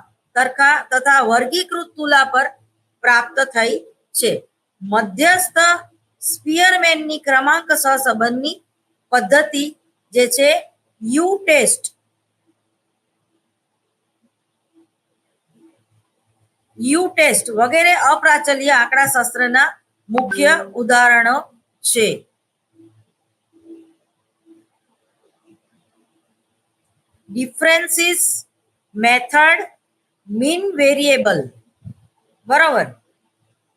તથા વર્ગીકૃત તુલા પર પ્રાપ્ત થઈ છે. મધ્યસ્થ સ્પીયરમેનની ક્રમાંક સહસંબંધની પદ્ધતિ જે છે યુ ટેસ્ટ વગેરે અપ્રાચલ્ય આંકડાશાસ્ત્રના મુખ્ય ઉદાહરણો છે. ડિફરન્સીસ મેથડ મીન વેરિયેબલ, બરાબર.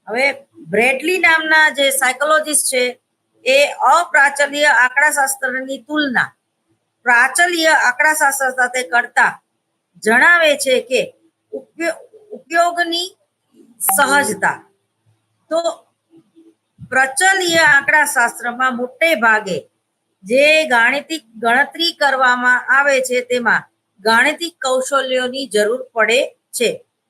હવે બ્રેડલી નામના જે સાયકોલોજીસ્ટ છે એ અપ્રાચલ્ય આંકડાશાસ્ત્રની તુલના પ્રાચલ્ય આંકડાશાસ્ત્ર સાથે કરતા જણાવે છે કે ઉપયોગની સહજતા. તો પ્રચલ્ય આંકડાશાસ્ત્રમાં મોટે ભાગે જે ગાણિતિક ગણતરી કરવામાં આવે છે તેમાં ગાણિતિક કૌશલ્યોની જરૂર પડે છે,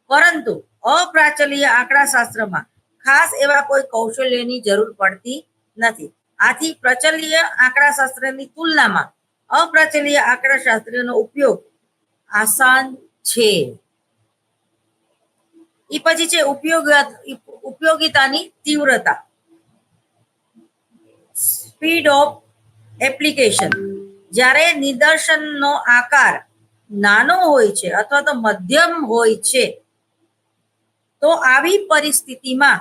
પરંતુ અપ્રાચલ્ય આંકડાશાસ્ત્રમાં ખાસ એવા કોઈ કૌશલ્યની જરૂર પડતી નથી. આથી પ્રચલ્ય આંકડાશાસ્ત્રની તુલનામાં અપ્રાચલ્ય આંકડાશાસ્ત્રનો ઉપયોગ આસાન છે. એ પછી છે ઉપયોગિતાની તીવ્રતા, સ્પીડ ઓફ એપ્લિકેશન. જ્યારે નિદર્શનનો આકાર નાનો હોય છે અથવા તો મધ્યમ હોય છે તો આવી પરિસ્થિતિમાં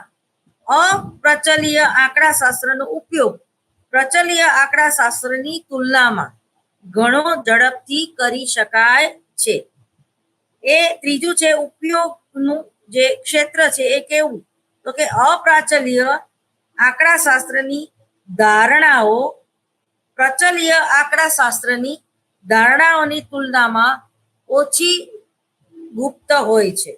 અપ્રચલ્ય આંકડાશાસ્ત્રનો ઉપયોગ પ્રચલ્ય આંકડાશાસ્ત્રની તુલનામાં ઘણો ઝડપથી કરી શકાય છે. એ ત્રીજું છે ઉપયોગનું જે ક્ષેત્ર છે એ કેવું? તો કે અપ્રાચલ્ય આંકડાશાસ્ત્રની ધારણાઓ પ્રચલ્ય આંકડાશાસ્ત્રની ધારણાઓની તુલનામાં ઓછી ગુપ્ત હોય છે.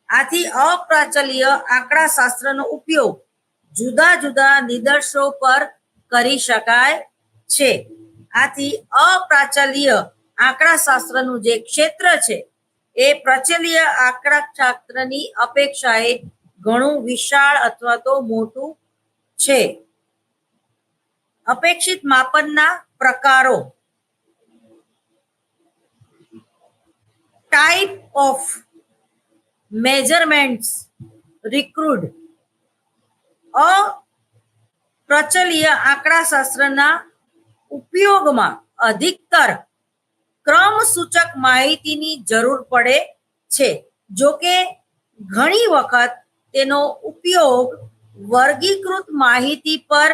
આથી અપ્રાચલ્ય આંકડાશાસ્ત્રનો ઉપયોગ જુદા જુદા નિદર્શો પર કરી શકાય છે. આથી અપ્રાચલ્ય આંકડાશાસ્ત્રનું જે ક્ષેત્ર છે એ પ્રચલ્ય આંકડાશાસ્ત્રની અપેક્ષાએ ઘણું વિશાળ અથવા તો મોટું છે. અપેક્ષિત માપનના પ્રકારો. Type of measurements required. અપ્રચલ્ય આંકડાશાસ્ત્રના ઉપયોગમાં અધિકતર ક્રમસૂચક માહિતીની જરૂર પડે છે. જો કે ઘણી વખત તેનો ઉપયોગ વર્ગીકૃત માહિતી પર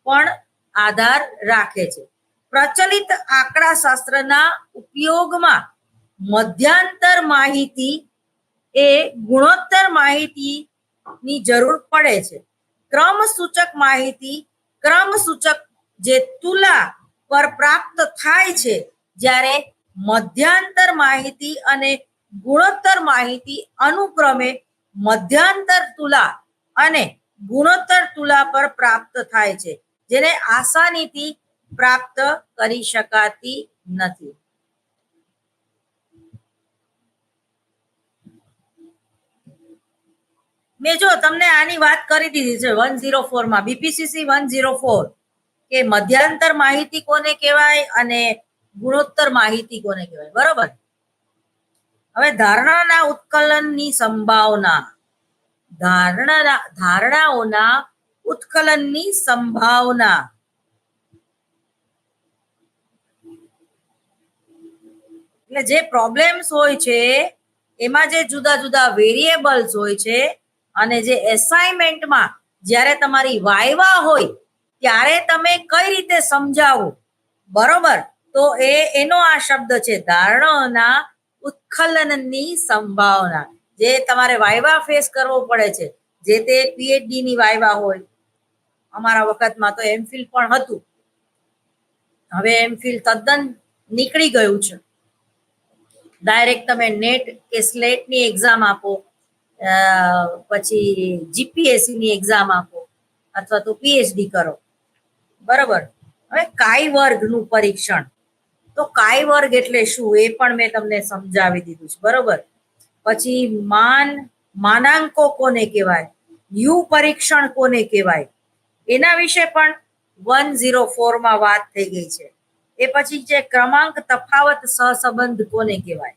પણ આધાર રાખે છે. પ્રચલિત આંકડાશાસ્ત્રના ઉપયોગમાં મધ્યાંતર માહિતી એ ગુણોત્તર માહિતીની જરૂર પડે છે. ક્રમસૂચક માહિતી ક્રમસૂચક જે તુલા પર પ્રાપ્ત થાય છે, જ્યારે મધ્યાંતર માહિતી અને ગુણોત્તર માહિતી અનુક્રમે મધ્યાંતર તુલા અને ગુણોત્તર તુલા પર પ્રાપ્ત થાય છે, જેને આસાનીથી પ્રાપ્ત કરી શકાતી નથી. મેં જો તમને આની વાત કરી દીધી છે 104 માં, બીપીસીસી 104, કે મધ્યાંતર માહિતી કોને કહેવાય અને ગુણોત્તર માહિતી કોને કહેવાય. બરોબર. હવે ધારણાના ઉત્કલનની સંભાવના, ધારણાઓના ઉત્કલનની સંભાવના. એટલે જે પ્રોબ્લેમ્સ હોય છે એમાં જે જુદા જુદા વેરિયેબલ્સ હોય છે અને જે એસાઇનમેન્ટમાં જ્યારે તમારી વાયવા હોય ત્યારે તમે કઈ રીતે સમજાવો, બરોબર, તો એનો આ શબ્દ છે ધારણાઓના ઉત્કલનની સંભાવના. જે તમારે વાયવા ફેસ કરવો પડે છે, જે તે પીએચડી ની વાયવા હોય, અમારા વખતમાં તો એમફિલ પણ હતું, હવે એમફિલ તદ્દન નીકળી ગયું છે. ડાયરેક્ટ તમે નેટ કે સ્લેટ ની એક્ઝામ આપો, પછી જીપીએસસી ની એક્ઝામ આપો અથવા તો પીએચડી કરો, બરાબર. હવે કાય વર્ગનું પરીક્ષણ, તો કાય વર્ગ એટલે શું એ પણ મેં તમને સમજાવી દીધું છે, બરોબર. પછી માનાંકો કોને કહેવાય, યુ પરીક્ષણ કોને કહેવાય, એના વિશે પણ 104 માં વાત થઈ ગઈ છે. એ પછી જે ક્રમાંક તફાવત સહસંબંધ કોને કહેવાય,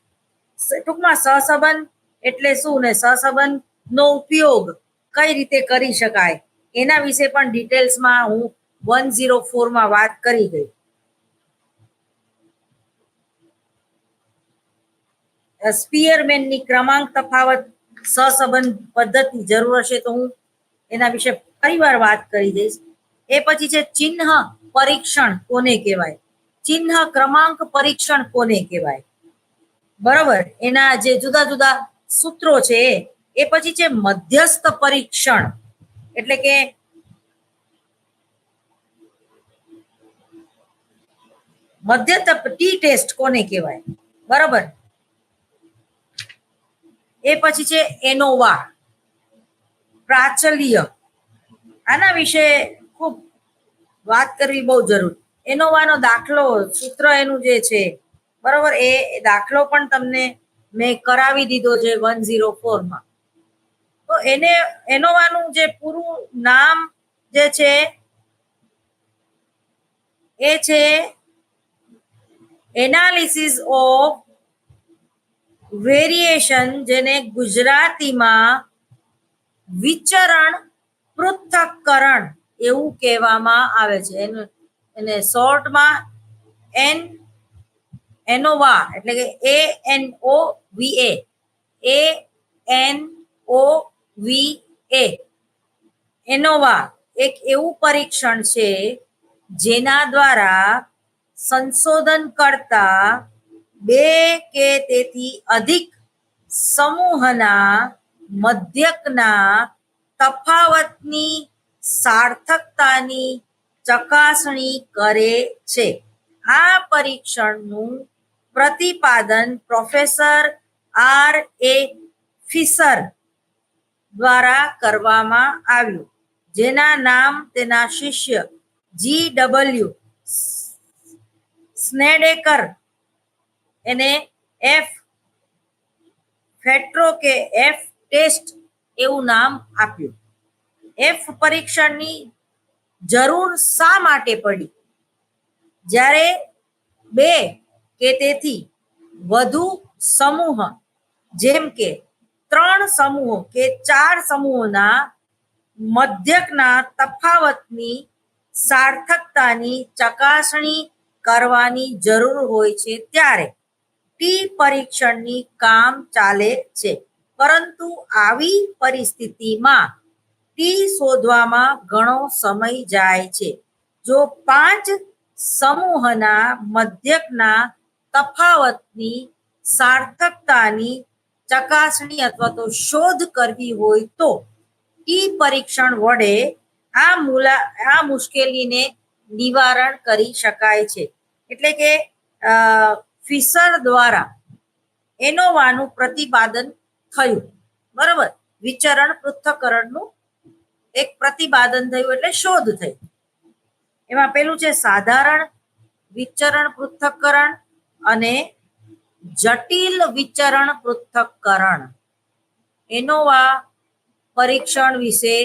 ટૂંકમાં સહસંબંધ એટલે શું ને સહસંબંધ નો ઉપયોગ કઈ રીતે કરી શકાય એના વિશે પણ ડિટેલ્સમાં હું 104 માં વાત કરી ગઈ. સ્પીયરમેનની ક્રમાંક તફાવત સહસંબંધ પદ્ધતિ જરૂર હશે તો હું એના વિશે ફરીવાર વાત કરી દઈશ. એ પછી છે ચિહ્ન પરીક્ષણ કોને કહેવાય, ચિહ્ન ક્રમાંક પરીક્ષણ કોને કહેવાય, બરાબર. એના જે જુદા જુદા સૂત્રો છે એ પછી છે મધ્યસ્થ પરીક્ષણ, એટલે કે મધ્યસ્થ ટી ટેસ્ટ કોને કહેવાય, બરાબર. એ પછી છે એનોવા, પ્રાચલ્ય, આના વિશે ખૂબ વાત કરવી બહુ જરૂર. એનોવાનો દાખલો સૂત્ર એનું જે છે, બરોબર, એ દાખલો પણ તમને મેં કરાવી દીધો છે 104 માં. તો એનોવાનું જે પૂરું નામ જે છે એ છે એનાલિસિસ ઓફ વેરિએશન, જેને ગુજરાતીમાં વિચરણ પૃથ્થકરણ એવું કહેવામાં આવે છે. એને શોર્ટમાં એનોવા એટલે કે ANOVA એનોવા એક એવું પરીક્ષણ છે જેના દ્વારા સંશોધન કરતા બે કે તેથી અધિક સમૂહના મધ્યકના તફાવતની સાર્થકતાની ચકાસણી કરે છે. આ પરીક્ષણનું પ્રતિપાદન પ્રોફેસર R.A. ફિશર દ્વારા કરવામાં આવ્યું, જેના નામ તેના શિષ્ય GW સ્નેડેકર એને ફેટ્રો કે એફ ટેસ્ટ એવું નામ આપ્યું. એફ પરીક્ષણની જરૂર શા માટે પડી? જ્યારે બે કે તેથી વધુ સમૂહ, જેમ કે 3 સમૂહો કે 4 સમૂહોના મધ્યકના તફાવતની સાર્થકતાની ચકાસણી કરવાની જરૂર હોય છે ત્યારે ટી પરીક્ષણની કામ ચાલે છે. પરંતુ આવી પરિસ્થિતિમાં ટી શોધવામાં ઘણો સમય જાય છે. જો 5 સમૂહના મધ્યકના તફાવતની સાર્થકતાની ચકાસણી અથવા તો શોધ કરવી હોય તો ટી પરીક્ષણ વડે આ મુશ્કેલીને નિવારણ કરી શકાય છે. એટલે કે ફિશર દ્વારા એનોવાનું પ્રતિપાદન થયું, બરાબર. વિચરણ પૃથ્થકરણનું એક પ્રતિપાદન થયું એટલે શોધ થઈ. એમાં પેલું છે સાધારણ વિચરણ પૃથ્થકરણ અને જટિલ વિચરણ પૃથ્થકરણ. એનોવા પરીક્ષણ વિશે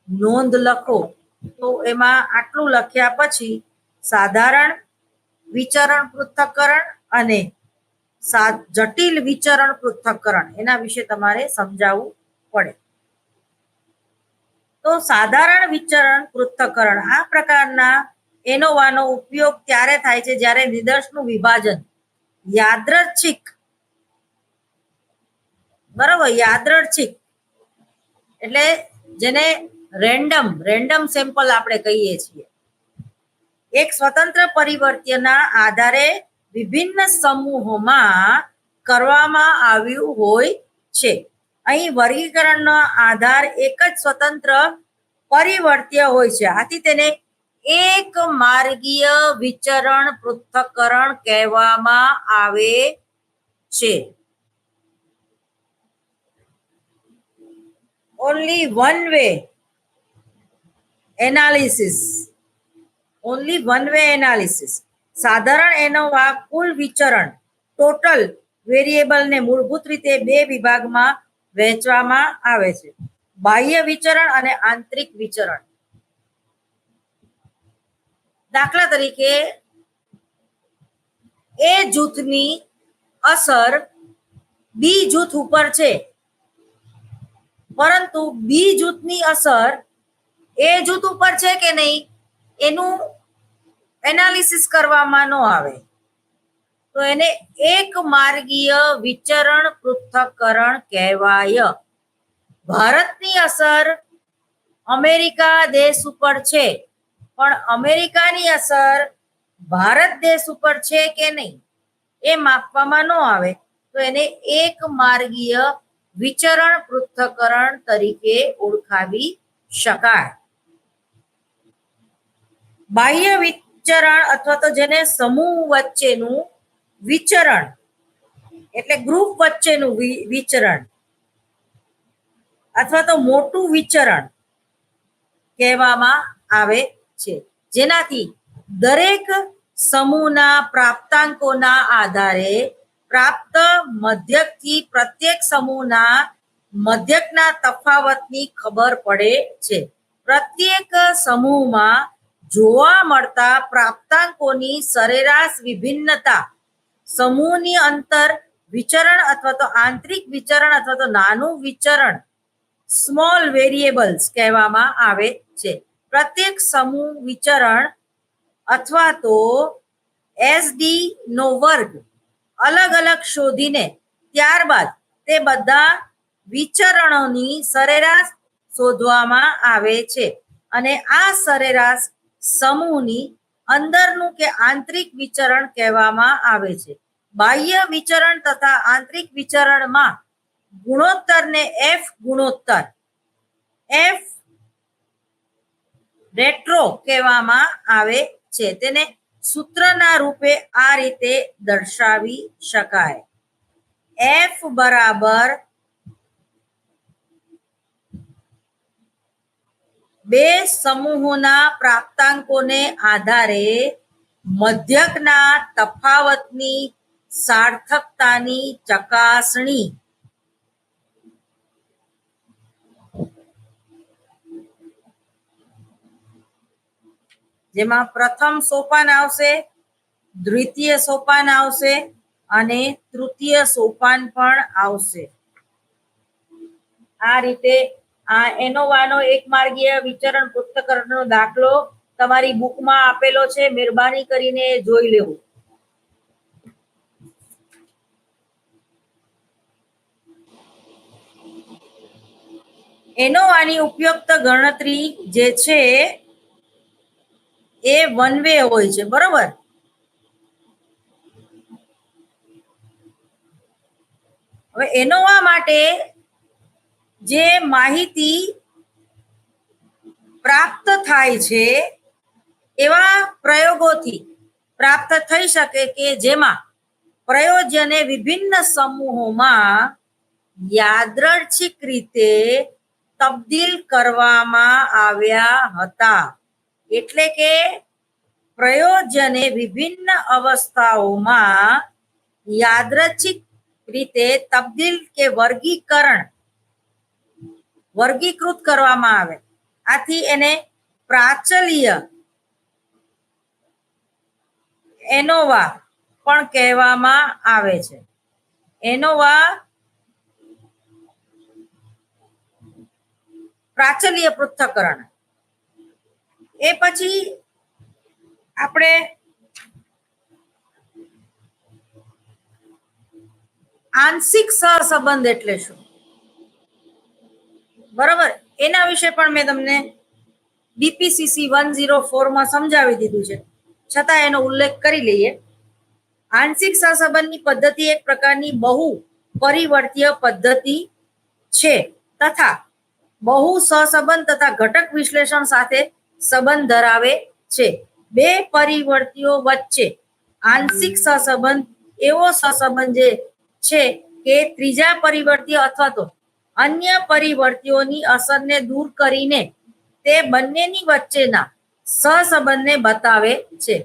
નોંધ લખો. તો એમાં આટલું લખ્યા પછી સાધારણ વિચરણ પૃથ્થકરણ અને જટિલ વિચરણ પૃથ્થકરણ એના વિશે તમારે સમજાવવું પડે. તો સાધારણ વિચરણ પૃથ્થકરણ આ પ્રકારના એનોવાનો ઉપયોગ ત્યારે થાય છે જ્યારે નિદર્શનું વિભાજન યાદૃચ્છિક, બરાબર, યાદૃચ્છિક એટલે જેને રેન્ડમ સેમ્પલ આપણે કહીએ છીએ, એક સ્વતંત્ર પરિવર્ત્યના આધારે વિભિન્ન સમૂહોમાં કરવામાં આવ્યું હોય છે. અહીં વર્ગીકરણનો આધાર એક જ સ્વતંત્ર પરિવર્ત્ય હોય છે. આથી તેને એક માર્ગીય વિચરણ પૃથ્થકરણ કહેવામાં આવે છે. Only one way analysis, only one way analysis. સાધારણ એનોવા કુલ વિચરણ ટોટલ વેરિયેબલને મૂળભૂત રીતે બે વિભાગમાં વહેંચવામાં આવે છે, બાહ્ય વિચરણ અને આંતરિક વિચરણ. દાખલા તરીકે એ જૂથની અસર બી જૂથ ઉપર છે, પરંતુ બી જૂથની અસર એ જૂથ ઉપર છે કે નહીં એનું એનાલિસિસ કરવામાં ન આવે તો એને એક માર્ગીય વિચરણ પૃથ્થકરણ કહેવાય. ભારતની અસર અમેરિકા દેશ ઉપર છે, પણ અમેરિકાની અસર ભારત દેશ ઉપર છે કે નહીં એ માપવામાં ન આવે તો એને એક માર્ગીય વિચરણ પૃથ્થકરણ તરીકે ઓળખાવી શકાય. બાહ્ય વિચરણ અથવા તો જેને સમૂહ વચ્ચેનું વિચરણ એટલે ગ્રુપ વચ્ચેનું વિચરણ અથવા તો મોટું વિચરણ કહેવામાં આવે છે, જેનાથી દરેક સમૂહના પ્રાપ્તાંકોના આધારે પ્રાપ્ત મધ્યકથી પ્રત્યેક સમૂહના મધ્યકના તફાવતની ખબર પડે છે. પ્રત્યેક સમૂહમાં જોવા મળતા પ્રાપ્તાંકોની સરેરાશ વિભિન્નતા સમૂહની અંતર વિચરણ અથવા તો આંતરિક વિચરણ અથવા તો નાનું વિચરણ સ્મોલ વેરિયેબલ્સ કહેવામાં આવે છે. પ્રત્યેક સમૂહ વિચરણ અથવા તો એસડી નો વર્ગ અલગ અલગ શોધીને ત્યારબાદ તે બધા વિચરણોની સરેરાશ શોધવામાં આવે છે અને આ સરેરાશ સમૂહની અંદરનું કે આંતરિક વિચરણ કહેવામાં આવે છે. બાહ્ય વિચરણ તથા આંતરિક વિચરણમાં ગુણોત્તરને એફ ગુણોત્તર, એફ રેટ્રો કહેવામાં આવે છે. તેને સૂત્રના રૂપે આ રીતે દર્શાવી શકાય. એફ બરાબર બે સમૂહોના પ્રાપ્તાંકોને આધારે મધ્યકના તફાવતની સાર્થકતાની ચકાસણી. જેમાં પ્રથમ સોપાન આવશે, દ્વિતીય સોપાન આવશે અને તૃતીય સોપાન પણ આવશે. આ રીતે આ એનોવાનો એક માર્ગીય વિચરણ પૃથ્થકરણનો દાખલો તમારી બુકમાં આપેલો છે, મહેરબાની કરીને જોઈ લેવું. એનોવાની ઉપયુક્ત ગણતરી જે છે એ વન વે હોય છે, બરોબર. હવે એનોવા માટે જે માહિતી પ્રાપ્ત થાય છે એવા પ્રયોગોથી પ્રાપ્ત થઈ શકે કે જેમાં પ્રયોજ્યને વિભિન્ન સમૂહોમાં યાદૃચ્છિક રીતે તબદીલ કરવામાં આવ્યા હતા. એટલે કે પ્રયોજ્યને વિભિન્ન અવસ્થાઓમાં યાદૃચ્છિક રીતે તબદીલ કે વર્ગીકૃત કરવામાં આવે. આથી એને પ્રાચલીય એનોવા પણ કહેવામાં આવે છે. એનોવા પ્રાચલ્ય પૃથ્થકરણ. એ પછી આપણે આંશિક સહસંબંધ એટલે શું, બરાબર, એના વિશે પણ મેં તમને BPCC 104 માં સમજાવી દીધું છે, છતાં એનો ઉલ્લેખ કરી લઈએ. આંશિક સહસંબંધની પદ્ધતિ એક પ્રકારની બહુ પરિવર્તીય પદ્ધતિ છે તથા બહુ સહસંબંધ તથા ઘટક વિશ્લેષણ સાથે સંબંધ ધરાવે છે. બે પરિવર્તીયો વચ્ચે આંશિક સહસંબંધ એવો સહસંબંધ જે છે કે ત્રીજા પરિવર્તીય અથવા તો અન્ય પરિવર્તીયોની અસરને દૂર કરીને તે બંનેની વચ્ચેના સહસંબંધને બતાવે છે.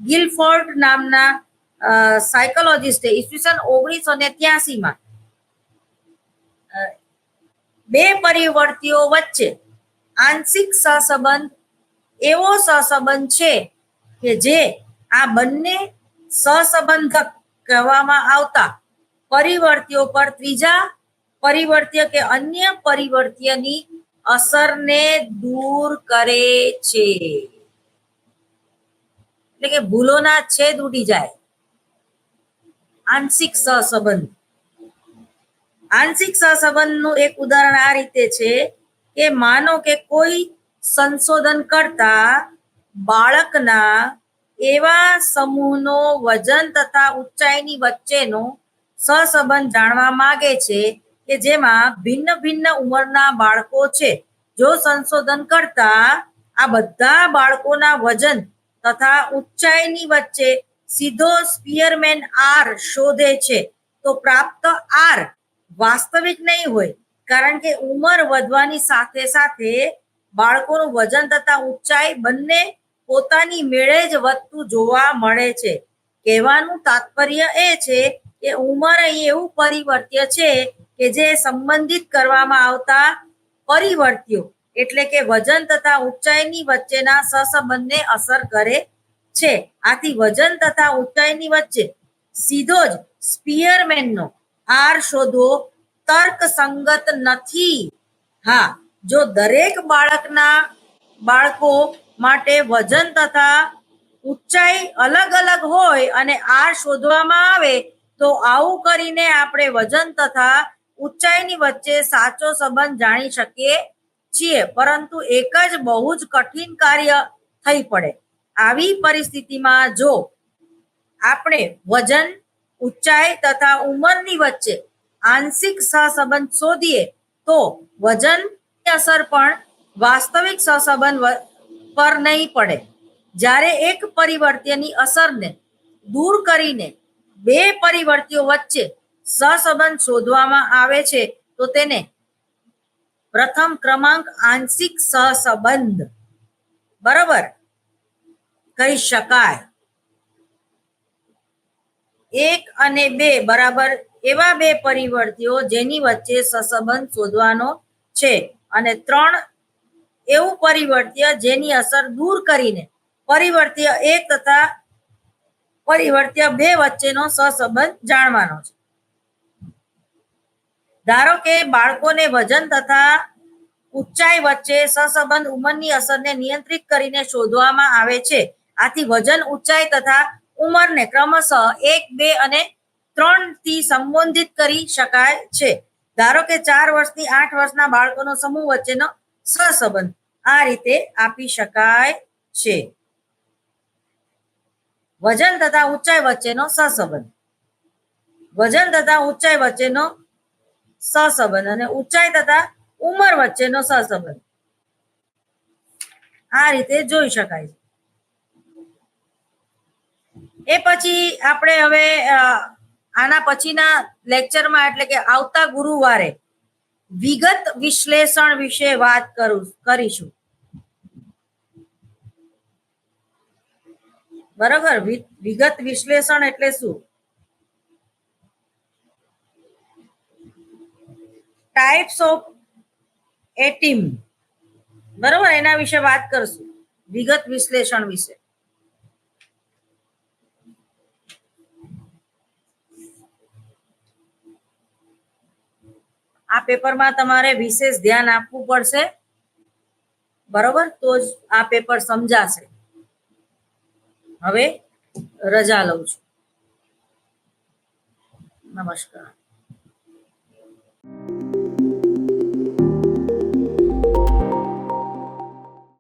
ગિલફોર્ડ નામના સાયકોલોજિસ્ટે ઈસવીસન 1983 બે પરિવર્તીયો વચ્ચે આંશિક સહસંબંધ એવો સહસંબંધ છે કે જે આ બંને સહસંબંધક કહેવામાં આવતા પરિવર્તીયો પર ત્રીજા પરિવર્તીય કે અન્ય પરિવર્તીયની અસરને દૂર કરે છે. એટલે કે ભૂલોના છેદ ઉડી જાય. આંશિક સહસંબંધ. આંશિક સહસંબંધનું એક ઉદાહરણ આ રીતે છે કે માનો કે કોઈ સંશોધન કરતા બાળકના એવા સમૂહનો વજન તથા ઊંચાઈની વચ્ચેનો સહસંબંધ જાણવા માંગે છે કે જેમાં ભિન્ન ભિન્ન ઉંમરના બાળકો છે. જો સંશોધન કરતા આ બધા બાળકોના વજન તથા ઊંચાઈની વચ્ચે સીધો સ્પીયરમેન આર શોધે છે તો પ્રાપ્ત આર વાસ્તવિક નહીં હોય, કારણ કે ઉંમર વધવાની સાથે સાથે બાળકોનું વજન તથા ઊંચાઈ બંને પોતાની મેળે જ વધતું જોવા મળે છે. કહેવાનું તાત્પર્ય એ છે કે ઉંમર અહીં એવું પરિવર્ત્ય છે કે જે સંબંધિત કરવામાં આવતા પરિવર્ત્યો એટલે કે વજન તથા ઊંચાઈની વચ્ચેના સહસંબંધને અસર કરે છે. આથી વજન તથા ઊંચાઈની વચ્ચે સીધો જ સ્પીયરમેનનો આર શોધવો તર્કસંગત નથી. હા, જો દરેક બાળકો માટે વજન તથા ઊંચાઈ અલગ અલગ હોય અને આર શોધવામાં આવે તો આવું કરીને આપણે વજન તથા ઊંચાઈની વચ્ચે સાચો સંબંધ જાણી શકીએ છીએ, પરંતુ એક જ બહુ જ કઠિન કાર્ય થઈ પડે. આવી પરિસ્થિતિમાં જો આપણે વજન, ઊંચાઈ તથા ઉંમરની વચ્ચે આંશિક સહસંબંધ શોધીએ તો વજનની અસર પણ વાસ્તવિક સહસંબંધ પર નહીં પડે. જ્યારે એક પરિવર્ત્યની અસરને દૂર કરીને બે પરિવર્તીયો વચ્ચે સહસંબંધ શોધવામાં આવે છે તો તેને પ્રથમ ક્રમાંક આંશિક સહસંબંધ બરાબર કહી શકાય. 1 અને 2 બરાબર એવા બે પરિવર્તીયો જેની વચ્ચે સહસંબંધ શોધવાનો છે અને 3 એવું પરિવર્ત્ય જેની અસર દૂર કરીને પરિવર્ત્ય 1 તથા પરિવર્ત્ય 2 વચ્ચેનો સહસંબંધ જાણવાનો છે. ધારો કે બાળકોને વજન તથા ઊંચાઈ વચ્ચે સહસંબંધ ઉંમરની અસરને નિયંત્રિત કરીને શોધવામાં આવે છે. આથી વજન, ઊંચાઈ તથા ઉંમરને ક્રમશઃ 1, 2 અને 3 થી સંબોધિત કરી શકાય છે. ધારો કે 4 વર્ષથી 8 વર્ષના બાળકોનો સમૂહ વચ્ચેનો સહસંબંધ આ રીતે આપી શકાય છે. વજન તથા ઊંચાઈ વચ્ચેનો સહસંબંધ, વજન તથા ઊંચાઈ વચ્ચેનો સહસંબંધ અને ઊંચાઈ તથા ઉંમર વચ્ચેનો સહસંબંધ આ રીતે જોઈ શકાય છે. એ પછી આપણે હવે આના પછીના લેક્ચરમાં એટલે કે આવતા ગુરુવારે વિગત વિશ્લેષણ વિશે વાત કરીશું. બરાબર, વિગત વિશ્લેષણ એટલે શું? ટાઈપ્સ ઓફ એટીમ, બરાબર, એના વિશે વાત કરશું, વિગત વિશ્લેષણ વિશે. આ પેપરમાં તમારે વિશેષ ધ્યાન આપવું પડશે, બરોબર, તો જ આ પેપર સમજાશે. હવે રજા લઉં છું. નમસ્કાર.